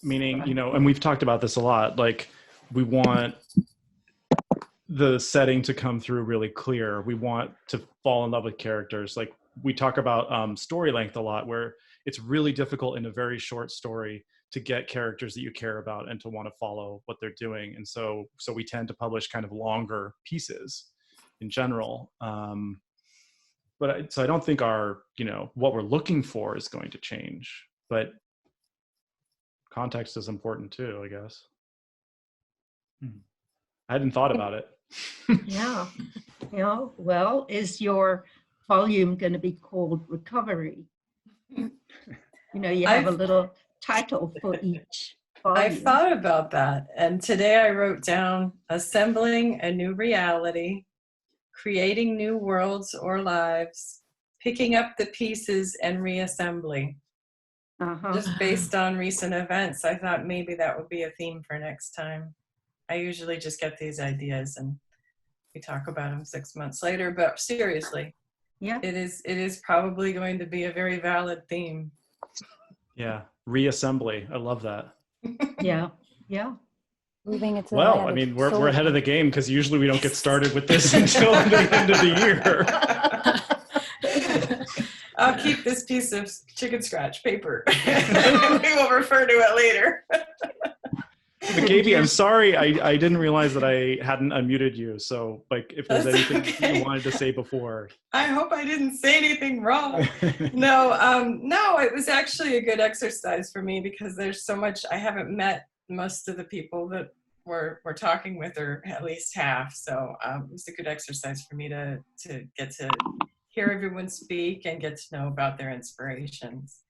Meaning, and we've talked about this a lot, like we want the setting to come through really clear. We want to fall in love with characters. Like we talk about story length a lot, where it's really difficult in a very short story to get characters that you care about and to want to follow what they're doing. And so we tend to publish kind of longer pieces in general. So I don't think our, what we're looking for is going to change, but context is important too, I guess. I hadn't thought about it. Yeah. Well, is your volume going to be called Recovery? You have a little title for each volume. I thought about that, and today I wrote down assembling a new reality, creating new worlds or lives, picking up the pieces and reassembly. Just based on recent events, I thought maybe that would be a theme for next time. I usually just get these ideas and we talk about them 6 months later, but seriously, yeah, it is probably going to be a very valid theme. Yeah, reassembly. I love that. Yeah. Moving it to I mean, we're ahead of the game, because usually we don't get started with this until the end of the year. I'll keep this piece of chicken scratch paper. We will refer to it later. But Gaby, I'm sorry, I didn't realize that I hadn't unmuted you. So, like, if there's anything you wanted to say before. I hope I didn't say anything wrong. No, it was actually a good exercise for me, because there's so much. I haven't met most of the people that we're talking with, or at least half. So it was a good exercise for me to get to hear everyone speak and get to know about their inspirations.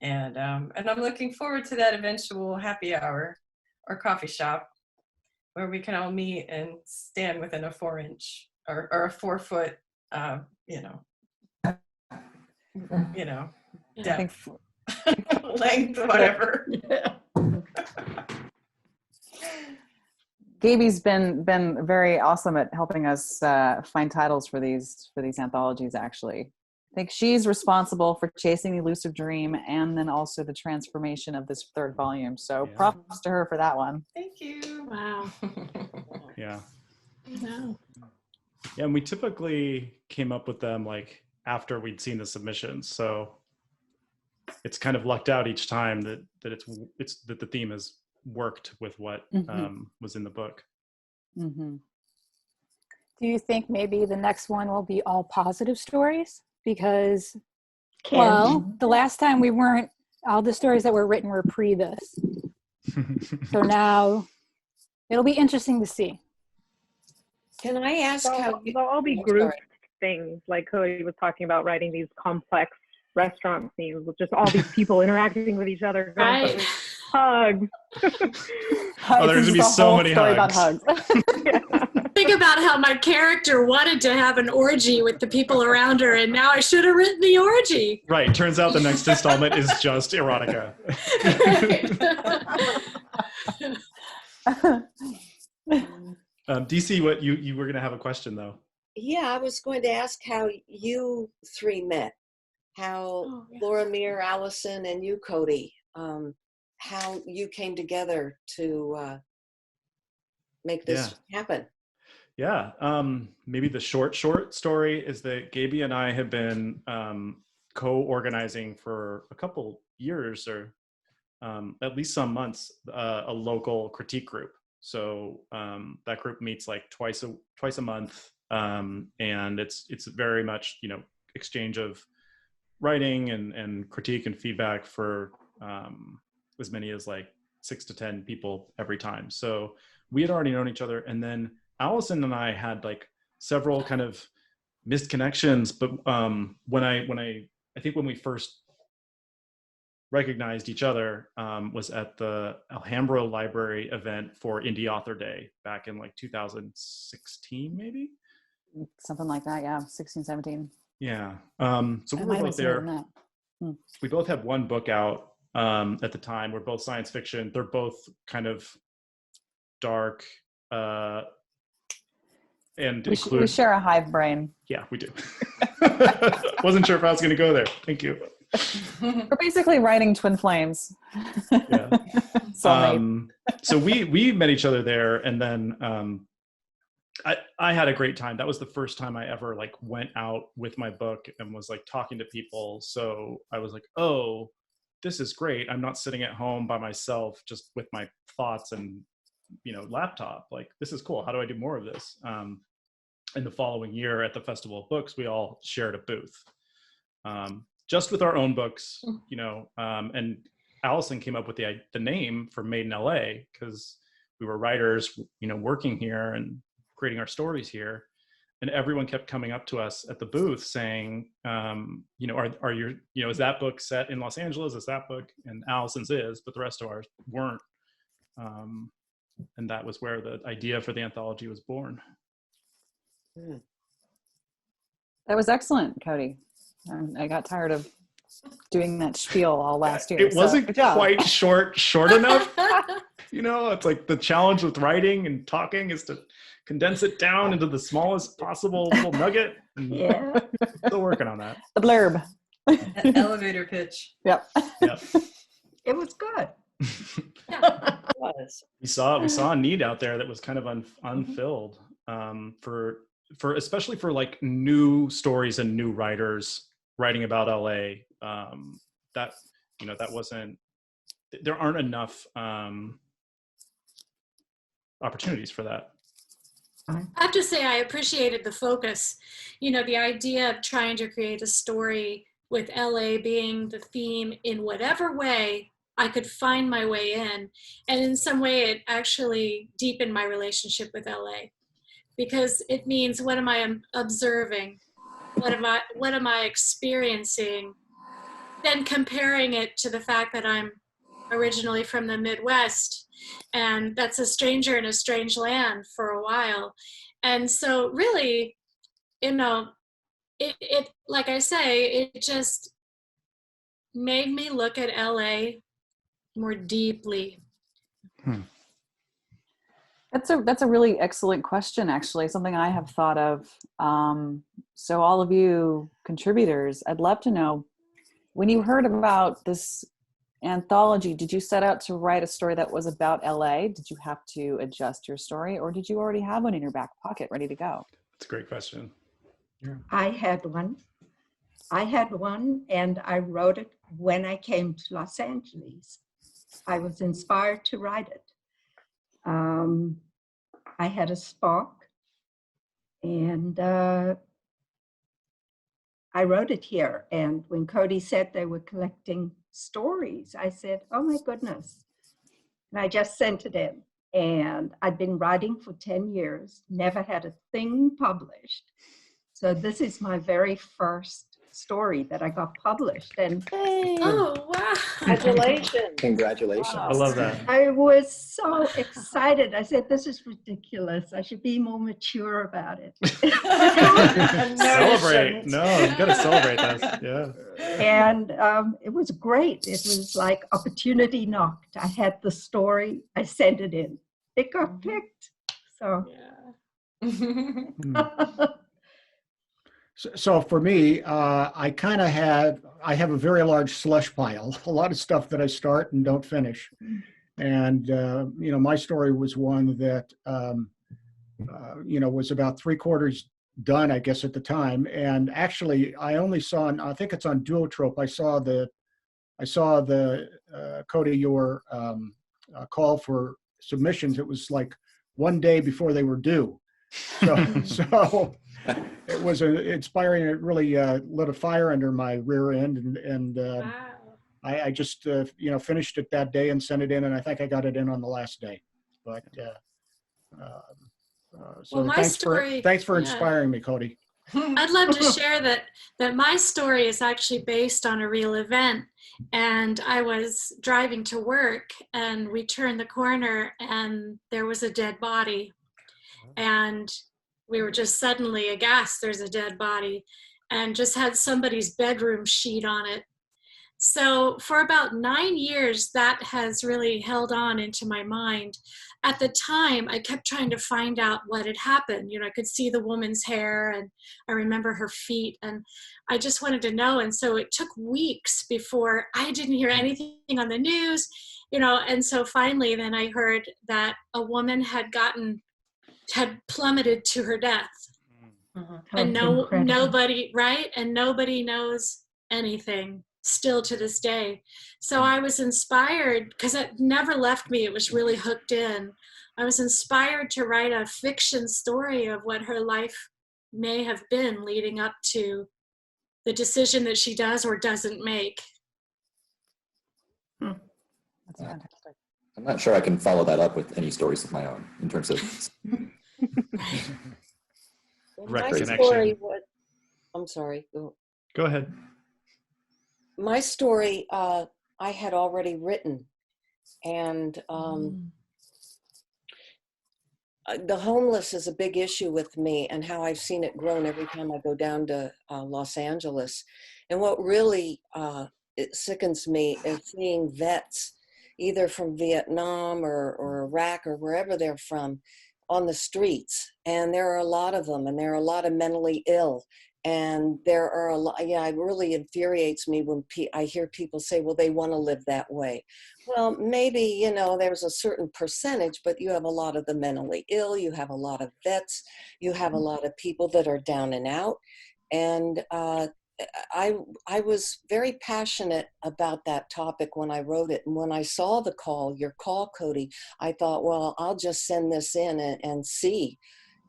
And I'm looking forward to that eventual happy hour or coffee shop where we can all meet and stand within a 4-inch or a 4-foot, depth, length, whatever. Gaby's been very awesome at helping us find titles for these anthologies, actually. I think she's responsible for Chasing the Elusive Dream and then also the transformation of this 3rd volume. So props to her for that one. Thank you. Wow. Yeah. No. Yeah, and we typically came up with them like after we'd seen the submissions. So it's kind of lucked out each time that the theme has worked with what was in the book. Mm-hmm. Do you think maybe the next one will be all positive stories? Because, the last time we weren't, all the stories that were written were pre this. So now it'll be interesting to see. Can I ask how they'll all be grouped things, like Cody was talking about, writing these complex restaurant scenes with just all these people interacting with each other. Right. Hugs. Oh, there's gonna be so many hugs. Think about how my character wanted to have an orgy with the people around her, and now I should have written the orgy. Right. Turns out the next installment is just erotica. DC, what you were gonna have a question though? Yeah, I was going to ask how you three met. How Loramir, Allison, and you, Cody, how you came together to make this happen. Yeah, maybe the short story is that Gaby and I have been co-organizing for a couple years, or at least some months, a local critique group. So that group meets like twice a month, and it's very much, you know, exchange of writing and critique and feedback for as many as like 6 to 10 people every time. So we had already known each other, and then Allison and I had like several kind of missed connections, but when I think when we first recognized each other was at the Alhambra Library event for Indie Author Day back in like 2016, maybe? Something like that, yeah, 16, 17. Yeah, so we were both there. We both had one book out at the time. We're both science fiction. They're both kind of dark, and we share a hive brain. Yeah, we do. Wasn't sure if I was going to go there. Thank you. We're basically writing twin flames. Yeah. So we met each other there, and then I had a great time. That was the first time I ever like went out with my book and was like talking to people. So I was like, oh, this is great. I'm not sitting at home by myself just with my thoughts and, you know, laptop. Like, this is cool. How do I do more of this? In the following year at the Festival of Books, we all shared a booth, just with our own books, you know, and Allison came up with the name for Made in LA because we were writers, you know, working here and creating our stories here. And everyone kept coming up to us at the booth saying, you know, are your, you know, is that book set in Los Angeles? Is that book? And Allison's is, but the rest of ours weren't. And that was where the idea for the anthology was born. That was excellent, Cody. I got tired of doing that spiel all last year. It wasn't quite short enough. You know, it's like the challenge with writing and talking is to condense it down into the smallest possible little nugget. Yeah. Still working on that. The blurb. Elevator pitch. Yep. It was good. We saw a need out there that was kind of unfilled for especially for like new stories and new writers writing about LA. That, you know, that wasn't, there aren't enough opportunities for that. I have to say I appreciated the focus, you know, the idea of trying to create a story with LA being the theme in whatever way I could find my way in. And in some way it actually deepened my relationship with LA, because it means, what am I observing? What am I experiencing? Then comparing it to the fact that I'm originally from the Midwest, and that's a stranger in a strange land for a while. And so really, you know, it like I say, it just made me look at LA more deeply. That's a really excellent question, actually, something I have thought of. So all of you contributors, I'd love to know, when you heard about this anthology, did you set out to write a story that was about LA? Did you have to adjust your story, or did you already have one in your back pocket ready to go? That's a great question. Yeah. I had one, and I wrote it when I came to Los Angeles. I was inspired to write it. I had a spark, and I wrote it here. And when Cody said they were collecting stories, I said, oh my goodness. And I just sent it in. And I'd been writing for 10 years, never had a thing published. So this is my very first story that I got published. And oh, wow. Congratulations. Congratulations. Wow. I love that. I was so excited. I said, this is ridiculous. I should be more mature about it. Celebrate. No, you got to celebrate this. Yeah. And it was great. It was like opportunity knocked. I had the story. I sent it in. It got picked. So. Yeah. So for me, I have a very large slush pile, a lot of stuff that I start and don't finish. And, my story was one that, was about 3/4 done, I guess, at the time. And actually, I only saw, I think it's on Duotrope, I saw the Cody, your call for submissions. It was like one day before they were due. So it was inspiring. It really lit a fire under my rear end, and Wow. I just finished it that day and sent it in, and I think I got it in on the last day. But so Well, my story, thanks for inspiring me, Cody. I'd love to share that my story is actually based on a real event. And I was driving to work, and we turned the corner, and there was a dead body. And we were just suddenly aghast, there's a dead body, and just had somebody's bedroom sheet on it. So for about 9 years, that has really held on into my mind. At the time, I kept trying to find out what had happened. I could see the woman's hair, and I remember her feet, and I just wanted to know. And so it took weeks before I didn't hear anything on the news, and so finally then I heard that a woman had plummeted to her death. And nobody, right? And nobody knows anything still to this day. So I was inspired, because it never left me. It was really hooked in. I was inspired to write a fiction story of what her life may have been leading up to the decision that she does or doesn't make. That's fantastic. I'm not sure I can follow that up with any stories of my own in terms of my story was, I'm sorry. Go ahead. My story, I had already written, and the homeless is a big issue with me, and how I've seen it grown every time I go down to Los Angeles. And what really it sickens me is seeing vets, either from Vietnam or Iraq or wherever they're from, on the streets. And there are a lot of them, and there are a lot of mentally ill. And there are a lot, it really infuriates me when I hear people say, well, they want to live that way. Well, maybe, there's a certain percentage, but you have a lot of the mentally ill, you have a lot of vets, you have a lot of people that are down and out. And I was very passionate about that topic when I wrote it. And when I saw your call, Cody, I thought, well, I'll just send this in and see,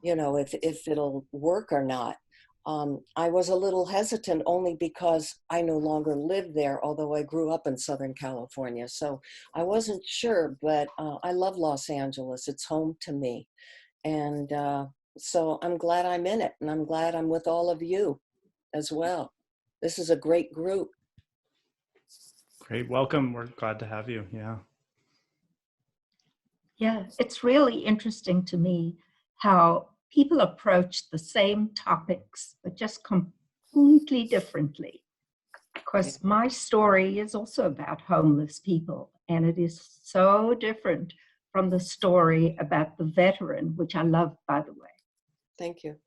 if it'll work or not. I was a little hesitant only because I no longer live there, although I grew up in Southern California. So I wasn't sure, but I love Los Angeles. It's home to me. And so I'm glad I'm in it, and I'm glad I'm with all of you as well. This is a great group. Great. Welcome. We're glad to have you. Yeah. Yeah, it's really interesting to me how people approach the same topics, but just completely differently. Because my story is also about homeless people, and it is so different from the story about the veteran, which I love, by the way. Thank you.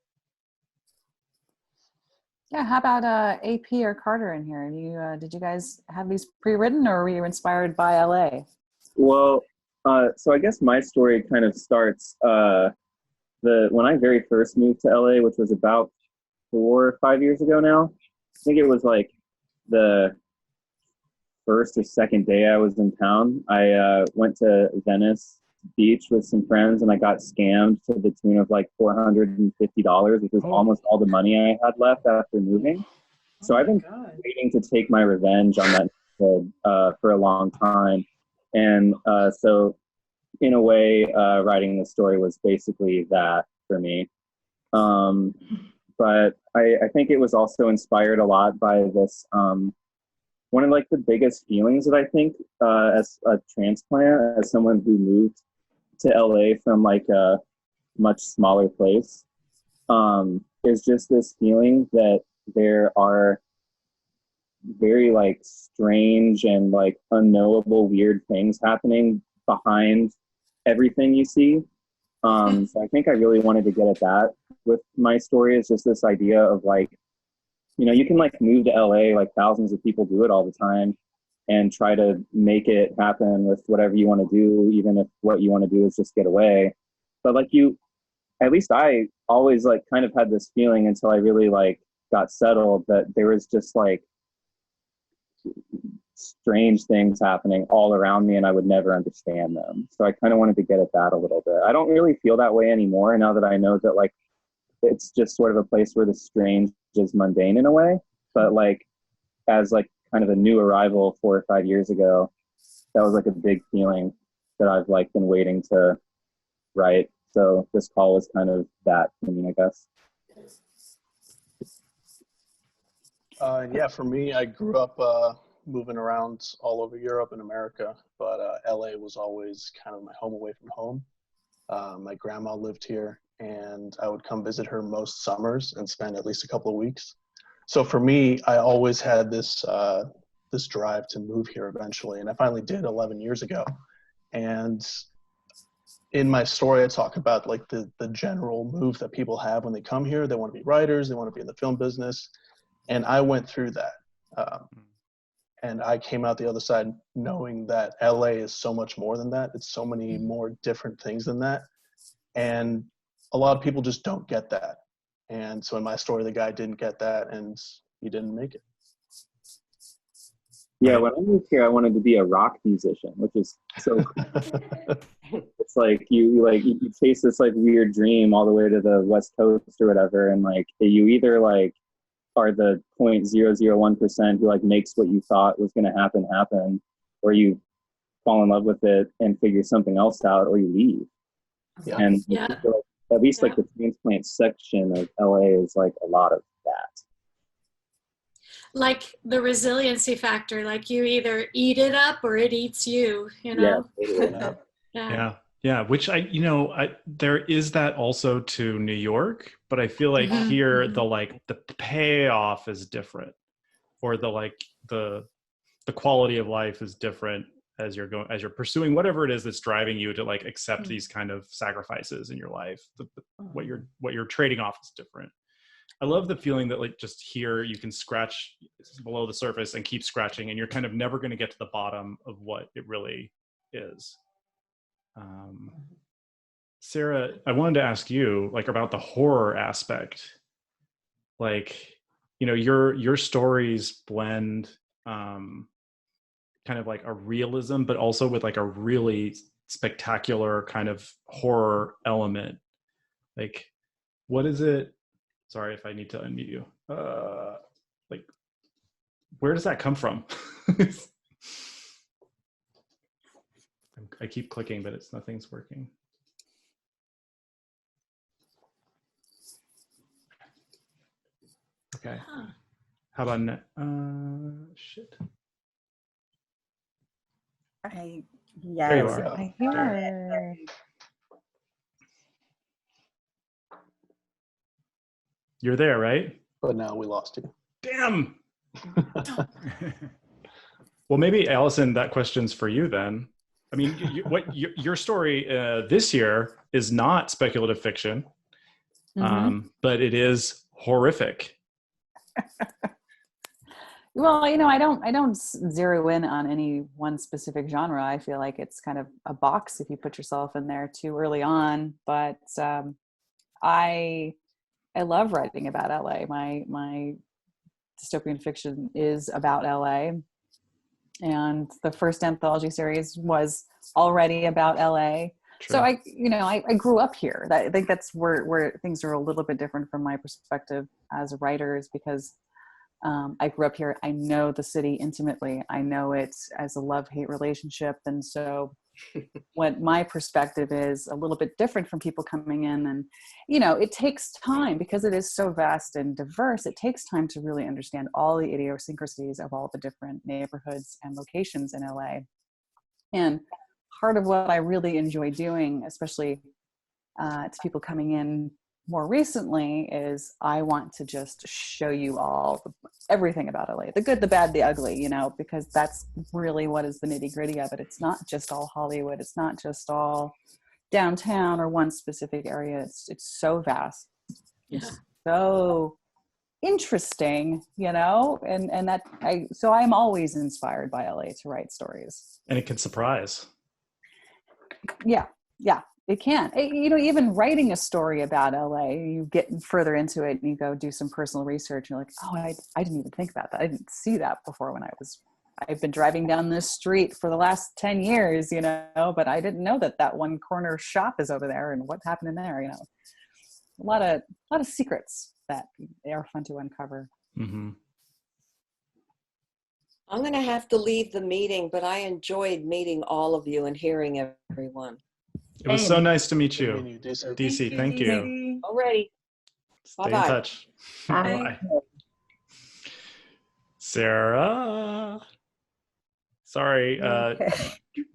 Yeah, how about AP or Karter in here? Did you guys have these pre-written, or were you inspired by LA? Well, so I guess my story kind of starts when I very first moved to LA, which was about 4 or 5 years ago now. I think it was like the first or second day I was in town. I went to Venice Beach with some friends, and I got scammed to the tune of like $450, which was almost all the money I had left after moving. So I've been waiting to take my revenge on that for a long time. And so in a way, writing this story was basically that for me. But I think it was also inspired a lot by this, one of like the biggest feelings that I think as a transplant, as someone who moved to LA from like a much smaller place, is just this feeling that there are very like strange and like unknowable weird things happening behind everything you see. So I think I really wanted to get at that with my story. It's just this idea of like you know, you can like move to LA, like thousands of people do it all the time, and try to make it happen with whatever you want to do, even if what you want to do is just get away. But like at least I always like kind of had this feeling until I really like got settled that there was just like strange things happening all around me and I would never understand them. So I kind of wanted to get at that a little bit. I don't really feel that way anymore now that I know that like it's just sort of a place where the strange is mundane in a way. But like as like kind of a new arrival 4 or 5 years ago, that was like a big feeling that I've like been waiting to write. So this call was kind of that for me, I guess. Yeah, for me, I grew up moving around all over Europe and America, but LA was always kind of my home away from home. My grandma lived here, and I would come visit her most summers and spend at least a couple of weeks. So for me, I always had this this drive to move here eventually, and I finally did 11 years ago. And in my story, I talk about like the general move that people have when they come here. They want to be writers, they want to be in the film business, and I went through that. And I came out the other side knowing that LA is so much more than that. It's so many more different things than that. And a lot of people just don't get that. And so in my story, the guy didn't get that and he didn't make it. Yeah, when I moved here, I wanted to be a rock musician, which is so cool. It's like you chase this like weird dream all the way to the West Coast or whatever, and like you either like are the 0.001% who like makes what you thought was going to happen, or you fall in love with it and figure something else out, or you leave. Yeah. And Yeah. I feel like, at least like the transplant section of LA is like a lot of that. Like the resiliency factor, like you either eat it up or it eats you, you know? Yeah, which there is that also to New York, but I feel like here the payoff is different, or the quality of life is different as you're pursuing whatever it is that's driving you to like accept these kind of sacrifices in your life. What you're trading off is different. I love the feeling that like just here you can scratch below the surface and keep scratching, and you're kind of never going to get to the bottom of what it really is. Sarah, I wanted to ask you like about the horror aspect. Like, you know, your stories blend kind of like a realism, but also with like a really spectacular kind of horror element. Like, what is it? Sorry if I need to unmute you. Like, where does that come from? I keep clicking, but nothing's working. Okay. How about shit? Yes, There you are. I hear. You're there, right? But now we lost you. Damn. Well, maybe Allison, that question's for you then. I mean, your story this year is not speculative fiction, but it is horrific. Well, you know, I don't zero in on any one specific genre. I feel like it's kind of a box if you put yourself in there too early on. But I love writing about LA. My dystopian fiction is about LA, and the first anthology series was already about LA. True. So I grew up here. I think that's where things are a little bit different from my perspective as a writer, is because I grew up here. I know the city intimately. I know it as a love-hate relationship. And so what my perspective is a little bit different from people coming in. And, you know, it takes time because it is so vast and diverse. It takes time to really understand all the idiosyncrasies of all the different neighborhoods and locations in LA. And part of what I really enjoy doing, especially to people coming in more recently, is I want to just show you everything about LA, the good, the bad, the ugly, you know, because that's really what is the nitty gritty of it. It's not just all Hollywood. It's not just all downtown or one specific area. It's so vast. It's so interesting, you know, and that so I'm always inspired by LA to write stories. And it can surprise. Yeah, it can. You know, even writing a story about LA, you get further into it and you go do some personal research. And you're like, oh, I didn't even think about that. I didn't see that before I've been driving down this street for the last 10 years, you know, but I didn't know that one corner shop is over there and what happened in there, you know. A lot of secrets that they are fun to uncover. Mm-hmm. I'm going to have to leave the meeting, but I enjoyed meeting all of you and hearing everyone. It was so nice to meet you, DC. Thank you. Alrighty. Stay in touch. Bye. Sarah. Sorry,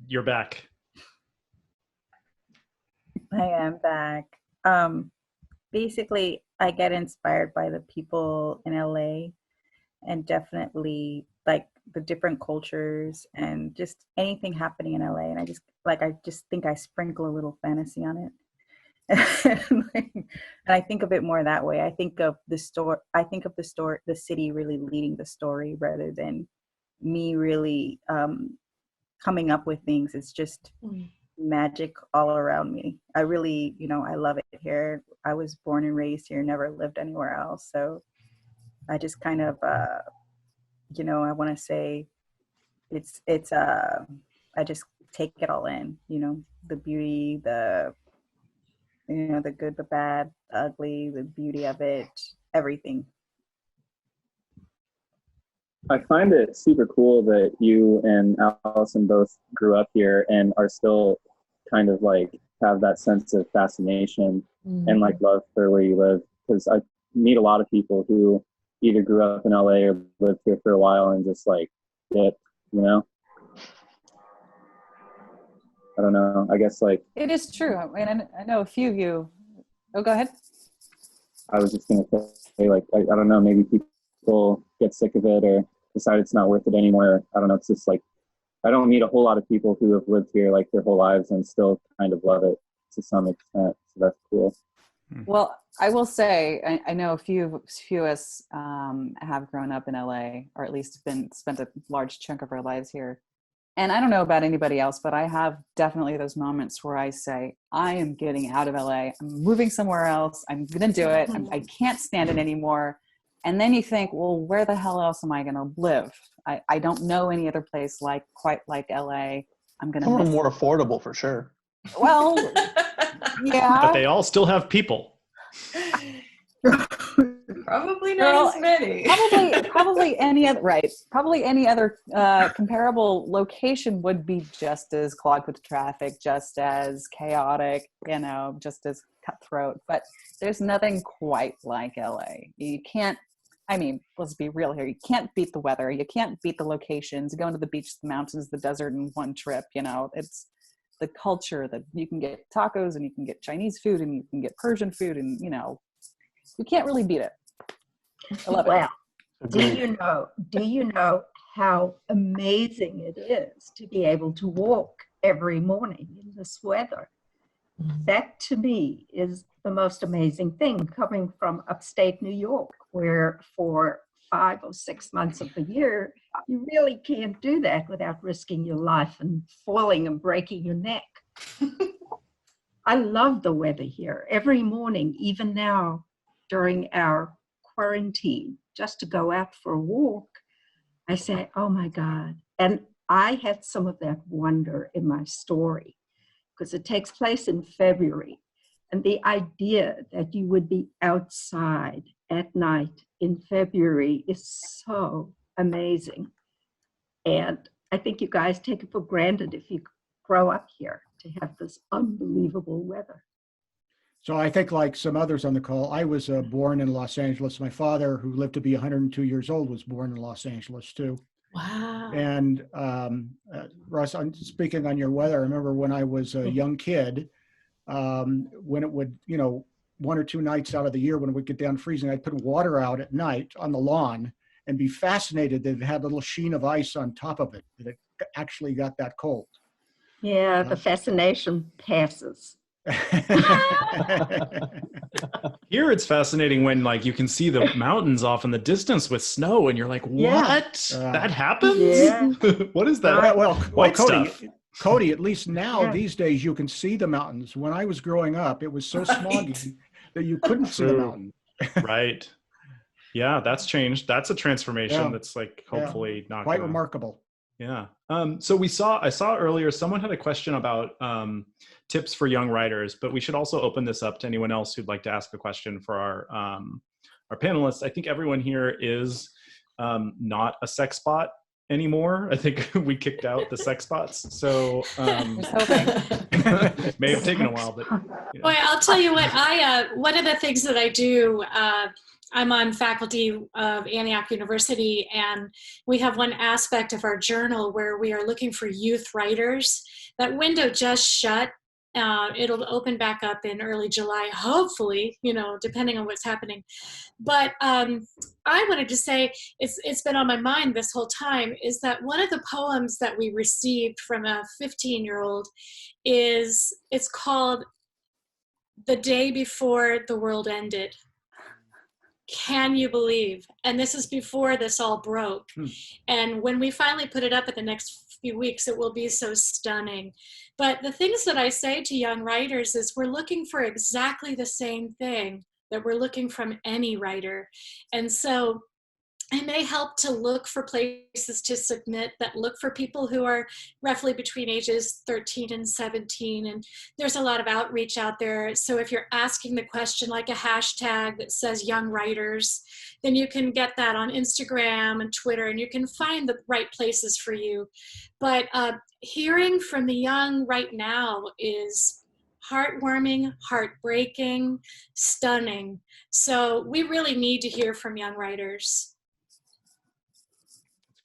you're back. I am back. Basically, I get inspired by the people in LA and definitely like the different cultures and just anything happening in LA. And I just think I sprinkle a little fantasy on it. And I think of it more that way. I think of the city really leading the story rather than me really coming up with things. It's just magic all around me. I really, you know, I love it here. I was born and raised here, never lived anywhere else. So I just kind of, you know, I want to say I just take it all in, you know, the beauty, the good, the bad, the ugly, the beauty of it, everything. I find it super cool that you and Allison both grew up here and are still kind of like have that sense of fascination and like love for where you live. Because I meet a lot of people who either grew up in LA or lived here for a while and just like it, you know? I don't know. I guess like it is true. I mean, I know a few of you. Oh, go ahead. I was just gonna say like I don't know, maybe people get sick of it or decide it's not worth it anymore. I don't know. It's just like I don't meet a whole lot of people who have lived here like their whole lives and still kind of love it to some extent. So that's cool. Well, I will say I know a few of us have grown up in LA, or at least spent a large chunk of our lives here. And I don't know about anybody else, but I have definitely those moments where I say, I am getting out of LA. I'm moving somewhere else. I'm going to do it. I can't stand it anymore. And then you think, well, where the hell else am I going to live? I don't know any other place quite like LA. I'm going to more affordable for sure. Well, yeah. But they all still have people. Probably not as many. Probably any other, right. Probably any other comparable location would be just as clogged with traffic, just as chaotic, you know, just as cutthroat. But there's nothing quite like LA. You can't, I mean, let's be real here. You can't beat the weather. You can't beat the locations. Going to the beach, the mountains, the desert in one trip, you know, it's the culture that you can get tacos and you can get Chinese food and you can get Persian food and, you know, you can't really beat it. I love it. Do you know how amazing it is to be able to walk every morning in this weather? That to me is the most amazing thing, coming from upstate New York, where for 5 or 6 months of the year, you really can't do that without risking your life and falling and breaking your neck. I love the weather here. Every morning, even now during our quarantine, just to go out for a walk, I say, oh my God. And I had some of that wonder in my story because it takes place in February. And the idea that you would be outside at night in February is so amazing. And I think you guys take it for granted if you grow up here to have this unbelievable weather. So I think like some others on the call, I was born in Los Angeles. My father, who lived to be 102 years old, was born in Los Angeles too. Wow. And Russ, I'm speaking on your weather. I remember when I was a young kid, when it would, you know, 1 or 2 nights out of the year when it would get down freezing, I'd put water out at night on the lawn and be fascinated that it had a little sheen of ice on top of it, that it actually got that cold. Yeah, the fascination passes. Here it's fascinating when like you can see the mountains off in the distance with snow, and you're like, "What? That happens? Yeah. What is that? Well, White Cody, stuff." Cody, at least now Yeah. these days you can see the mountains. When I was growing up, it was so smoggy that you couldn't see the True. mountain. Right. Yeah, that's changed. That's a transformation Yeah. that's like hopefully not Quite gonna- remarkable. Yeah. So I saw earlier someone had a question about tips for young writers, but we should also open this up to anyone else who'd like to ask a question for our panelists. I think everyone here is not a sex bot anymore. I think we kicked out the sex bots. So may have taken a while, but Boy, I'll tell you what, one of the things that I do, I'm on faculty of Antioch University, and we have one aspect of our journal where we are looking for youth writers. That window just shut. It'll open back up in early July, hopefully, depending on what's happening. But I wanted to say, it's been on my mind this whole time, is that one of the poems that we received from a 15-year-old it's called The Day Before the World Ended. Can you believe? And this is before this all broke. And when we finally put it up in the next few weeks, it will be so stunning. But the things that I say to young writers is we're looking for exactly the same thing that we're looking from any writer. And so it may help to look for places to submit that look for people who are roughly between ages 13 and 17. And there's a lot of outreach out there. So if you're asking the question like a hashtag that says young writers, then you can get that on Instagram and Twitter, and you can find the right places for you. But hearing from the young right now is heartwarming, heartbreaking, stunning. So we really need to hear from young writers.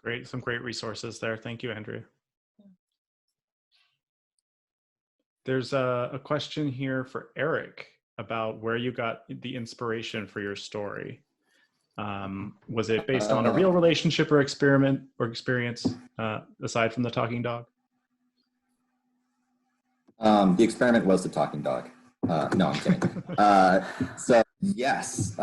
great, some great resources there. Thank you, Andrea. There's a question here for Erik about where you got the inspiration for your story. Was it based on a real relationship or experience aside from the talking dog? The experiment was the talking dog. No, I'm kidding. So yes,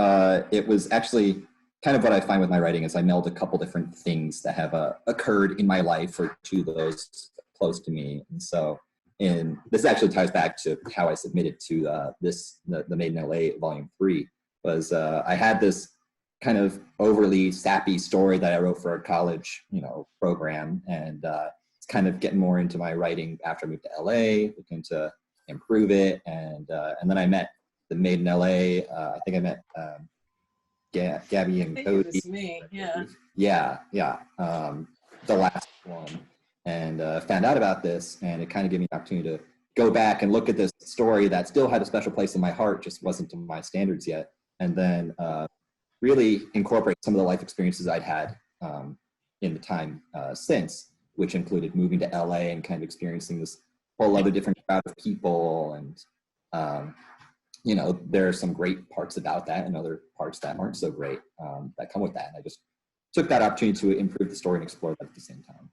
it was actually kind of what I find with my writing is I meld a couple different things that have occurred in my life or to those close to me. And so this actually ties back to how I submitted to the Made in LA Volume 3 was I had this kind of overly sappy story that I wrote for a college, program. And it's kind of getting more into my writing after I moved to LA, looking to improve it. And then I met the Made in LA. I think I met Gabby and Cody. It was me, yeah. Yeah. The last one. And found out about this, and it kind of gave me an opportunity to go back and look at this story that still had a special place in my heart, just wasn't to my standards yet. And then really incorporate some of the life experiences I'd had in the time since, which included moving to LA and kind of experiencing this whole other different crowd of people. And, there are some great parts about that and other parts that aren't so great that come with that. And I just took that opportunity to improve the story and explore that at the same time.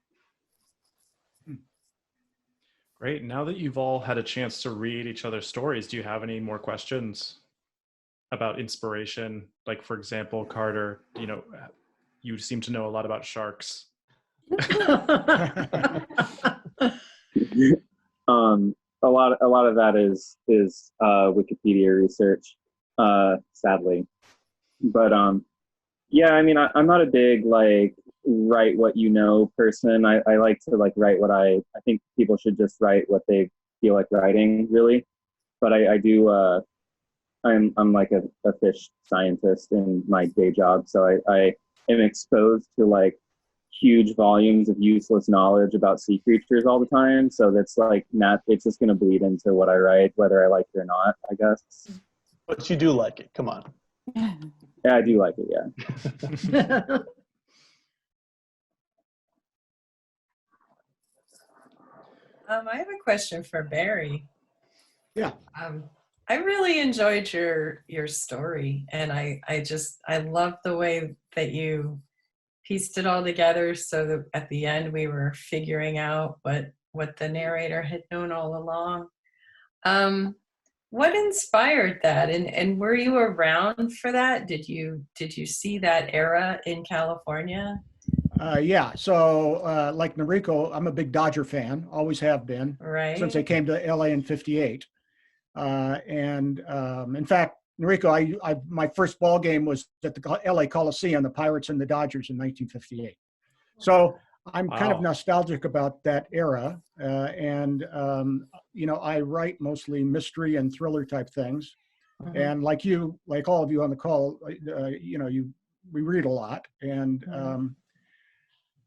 Great. Now that you've all had a chance to read each other's stories, do you have any more questions about inspiration? Like, for example, Karter, you seem to know a lot about sharks. A lot of that is Wikipedia research, sadly. But yeah, I mean, I'm not a big write what you know person. I like to write what I think people should just write what they feel like writing, really. But I do I'm like a fish scientist in my day job, so I am exposed to huge volumes of useless knowledge about sea creatures all the time. So that's it's just gonna bleed into what I write, whether I like it or not, I guess. But you do like it, come on. Yeah, I do like it, yeah. I have a question for Barry. Yeah. I really enjoyed your story, and I love the way that you pieced it all together so that at the end we were figuring out what the narrator had known all along. what inspired that, and were you around for that? Did you see that era in California? Yeah, so like Noriko, I'm a big Dodger fan, always have been, Right. since they came to LA in '58. In fact, Noriko, my first ball game was at the LA Coliseum, the Pirates and the Dodgers in 1958. So I'm kind of nostalgic about that era. You know, I write mostly mystery and thriller type things. Mm-hmm. And like you, like all of you on the call, you know, we read a lot. And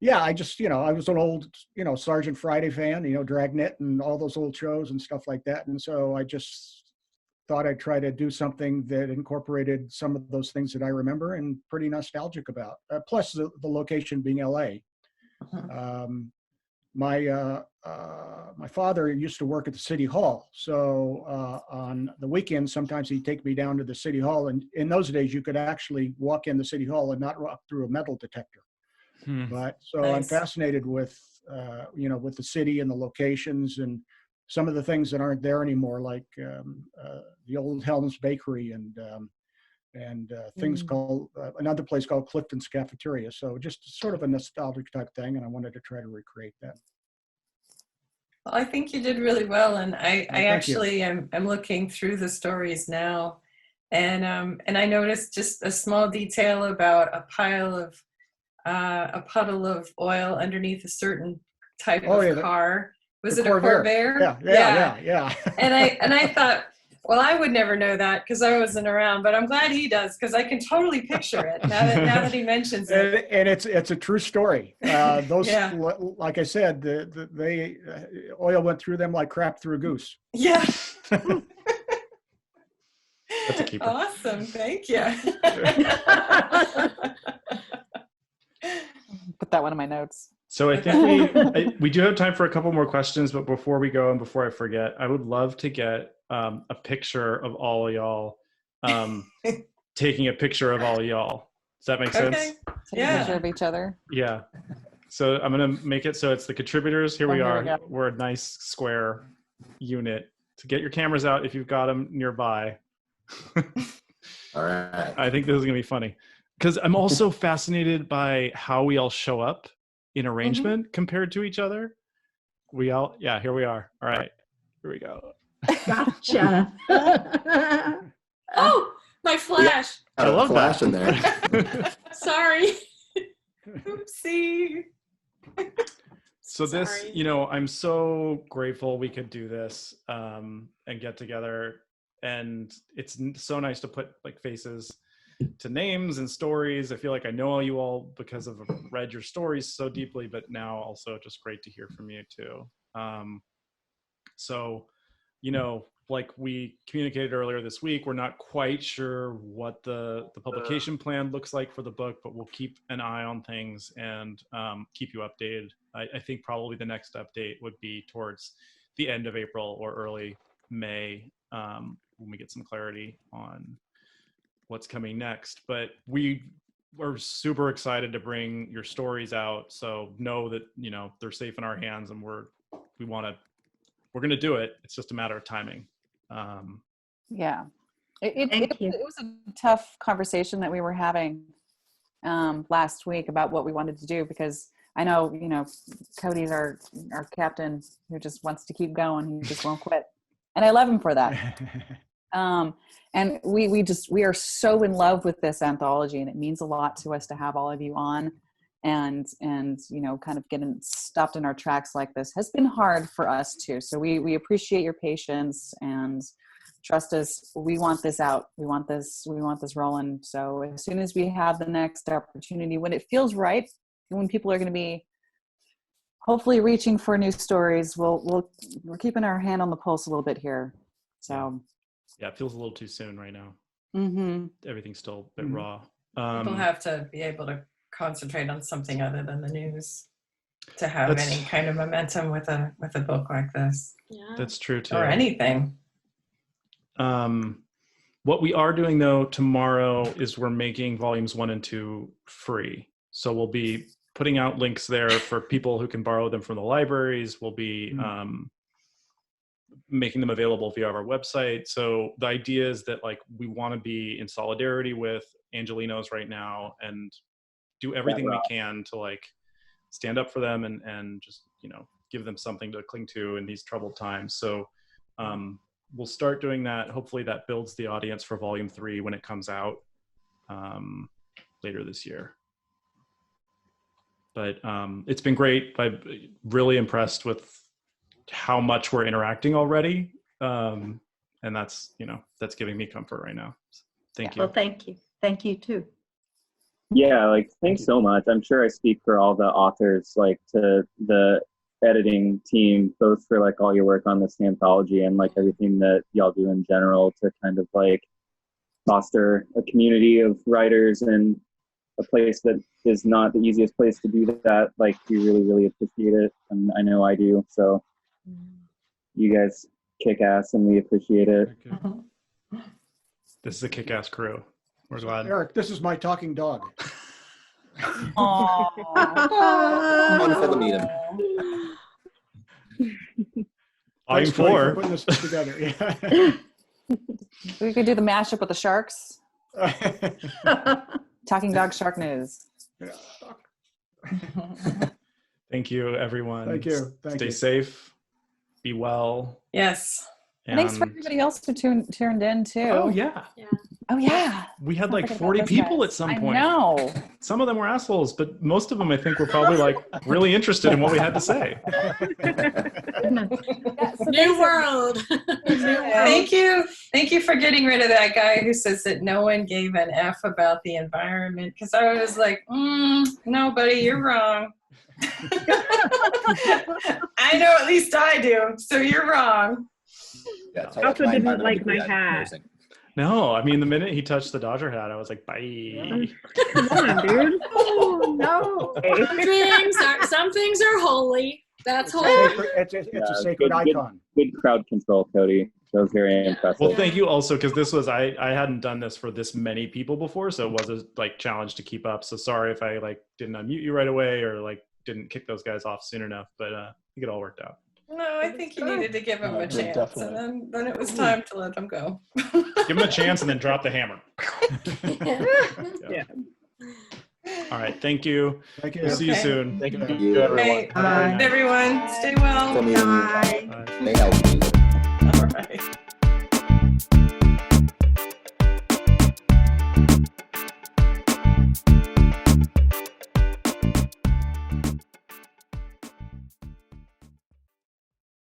yeah, I just, you know, I was an old, you know, Sergeant Friday fan, you know, Dragnet and all those old shows and stuff like that. And so I just thought I'd try to do something that incorporated some of those things that I remember and pretty nostalgic about. Plus the location being LA. My father used to work at the city hall. So on the weekends, sometimes he'd take me down to the city hall. And in those days, you could actually walk in the city hall and not walk through a metal detector. But so nice. I'm fascinated with, you know, with the city and the locations and some of the things that aren't there anymore, like the old Helms Bakery and things called, another place called Clifton's Cafeteria. So just sort of a nostalgic type thing. And I wanted to try to recreate that. Well, I think you did really well. And I actually am looking through the stories now. And I noticed just a small detail about a puddle of oil underneath a certain type of car. Was it a Corvair? Yeah. And I thought, well, I would never know that because I wasn't around, but I'm glad he does because I can totally picture it now that he mentions it. And it's a true story. Those, like I said, the oil went through them like crap through a goose. Yeah. That's a keeper. Awesome, thank you. Put that one in my notes. So I think we do have time for a couple more questions, but before we go and before I forget, I would love to get a picture of all of y'all taking a picture of all of y'all. Does that make sense? Yeah. Picture of each other. Yeah. So I'm going to make it so it's the contributors. Here we are. We're a nice square unit. So get your cameras out if you've got them nearby. All right. I think this is going to be funny because I'm also fascinated by how we all show up in arrangement compared to each other. Here we are. All right, here we go. Gotcha. Oh, my flash. I love flash in there. Sorry. Oopsie. So this, you know, I'm so grateful we could do this and get together. And it's so nice to put like faces to names and stories. I feel like I know you all because I've read your stories so deeply, but now also just great to hear from you too. So, you know, like we communicated earlier this week, we're not quite sure what the publication plan looks like for the book, but we'll keep an eye on things and keep you updated. I think probably the next update would be towards the end of April or early May when we get some clarity on what's coming next. But we are super excited to bring your stories out. So know that, you know, they're safe in our hands and we're going to do it. It's just a matter of timing. Yeah. It was a tough conversation that we were having last week about what we wanted to do, because I know, you know, Cody's our captain who just wants to keep going. He just won't quit. And I love him for that. And we are so in love with this anthology, and it means a lot to us to have all of you on and, you know, kind of getting stopped in our tracks like this has been hard for us too. So we appreciate your patience and trust us. We want this out. We want this rolling. So as soon as we have the next opportunity, when it feels right, when people are going to be hopefully reaching for new stories, we're keeping our hand on the pulse a little bit here. So yeah, it feels a little too soon right now. Everything's still a bit raw. People have to be able to concentrate on something other than the news to have any kind of momentum with a book like this. Yeah, that's true too. Or anything. What we are doing though tomorrow is we're making volumes 1 and 2 free. So we'll be putting out links there for people who can borrow them from the libraries. We'll be making them available via our website. So the idea is that like we want to be in solidarity with Angelinos right now and do everything we can to like stand up for them and just, you know, give them something to cling to in these troubled times. So we'll start doing that. Hopefully that builds the audience for volume 3 when it comes out later this year. But it's been great. I'm really impressed with how much we're interacting already. And that's, you know, that's giving me comfort right now. Thank you. Well, thank you. Thank you too. Yeah, like thanks so much. I'm sure I speak for all the authors, like to the editing team, both for like all your work on this anthology and like everything that y'all do in general to kind of like foster a community of writers and a place that is not the easiest place to do that. Like we really, really appreciate it. And I know I do. So you guys kick ass and we appreciate it. This is a kick-ass crew. We're glad. Eric, this is my talking dog. Wonderful to meet him. Volume 4. Putting this together. Yeah. We could do the mashup with the sharks. Talking dog shark news. Thank you, everyone. Thank you. Stay safe. Be well. Yes. And thanks for everybody else who tuned in too. Oh yeah. Oh yeah. We had like 40 people at some point. I know. Some of them were assholes, but most of them I think were probably like really interested in what we had to say. New world. Thank you. Thank you for getting rid of that guy who says that no one gave an F about the environment. Because I was like, no, buddy, you're wrong. I know at least I do. So you're wrong. Yeah, I also didn't like my hat. No, I mean, the minute he touched the Dodger hat, I was like, bye. Come on, dude. Oh, no. Some things are holy. That's holy. It's a sacred icon. Good crowd control, Cody. That was very impressive. Well, thank you also, because this was, I hadn't done this for this many people before, so it was a like challenge to keep up. So sorry if I like didn't unmute you right away or like didn't kick those guys off soon enough, but I think it all worked out. No, I think you needed to give him a chance, and then it was time to let them go. Give him a chance and then drop the hammer. Yeah. All right, thank you. Thank you. We'll see you soon. Thank you, everyone. everyone. Bye. Everyone, stay well. Bye. Stay healthy. All right.